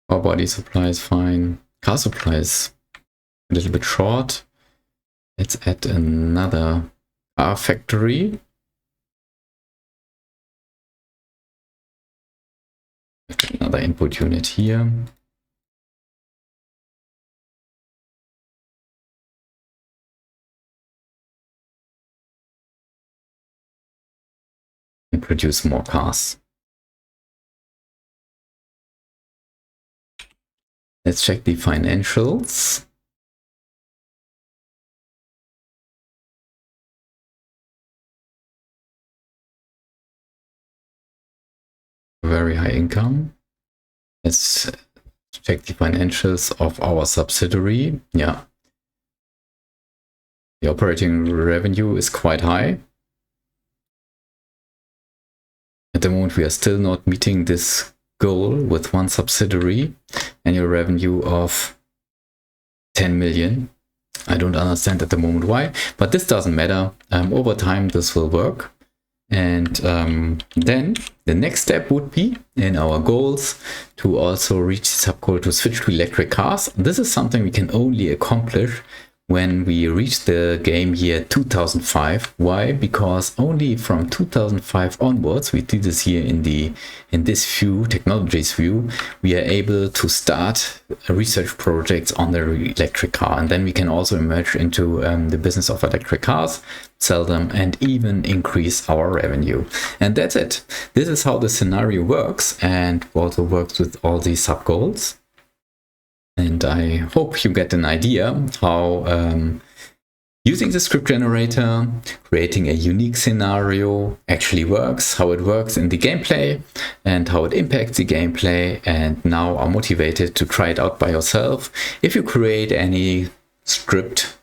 S1: Core body supply is fine. Car supply is a little bit short. Let's add another car factory. Another input unit here. And produce more cars. Let's check the financials. very high income. Let's check the financials of our subsidiary. Yeah. The operating revenue is quite high. At the moment, we are still not meeting this goal with one subsidiary. Annual revenue of 10 million. I don't understand at the moment why, but this doesn't matter. Over time, this will work. And then the next step would be in our goals to also reach the sub-goal to switch to electric cars. This is something we can only accomplish when we reach the game year 2005. Why? Because only from 2005 onwards, we did this here in this view, technologies view, we are able to start research projects on the electric car, and then we can also emerge into the business of electric cars, sell them, and even increase our revenue. And that's it. This is how the scenario works, and also works with all these sub goals. And I hope you get an idea how using the script generator, creating a unique scenario actually works, how it works in the gameplay and how it impacts the gameplay, and now are motivated to try it out by yourself. If you create any script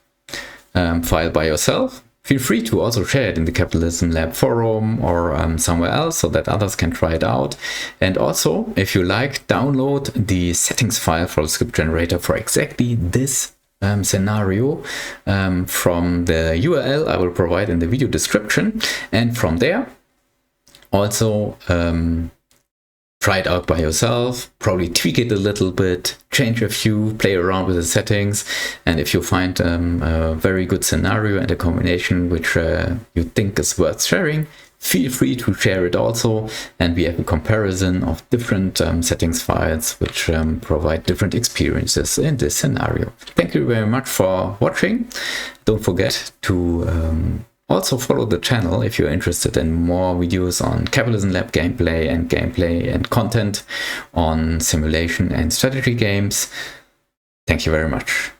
S1: file by yourself, feel free to also share it in the Capitalism Lab forum or somewhere else so that others can try it out. And also, if you like, download the settings file for the script generator for exactly this scenario from the URL I will provide in the video description. And from there, also try it out by yourself, probably tweak it a little bit, change a few, play around with the settings. And if you find a very good scenario and a combination which you think is worth sharing, feel free to share it also. And we have a comparison of different settings files which provide different experiences in this scenario. Thank you very much for watching. Don't forget to also follow the channel if you're interested in more videos on Capitalism Lab gameplay and content on simulation and strategy games. Thank you very much.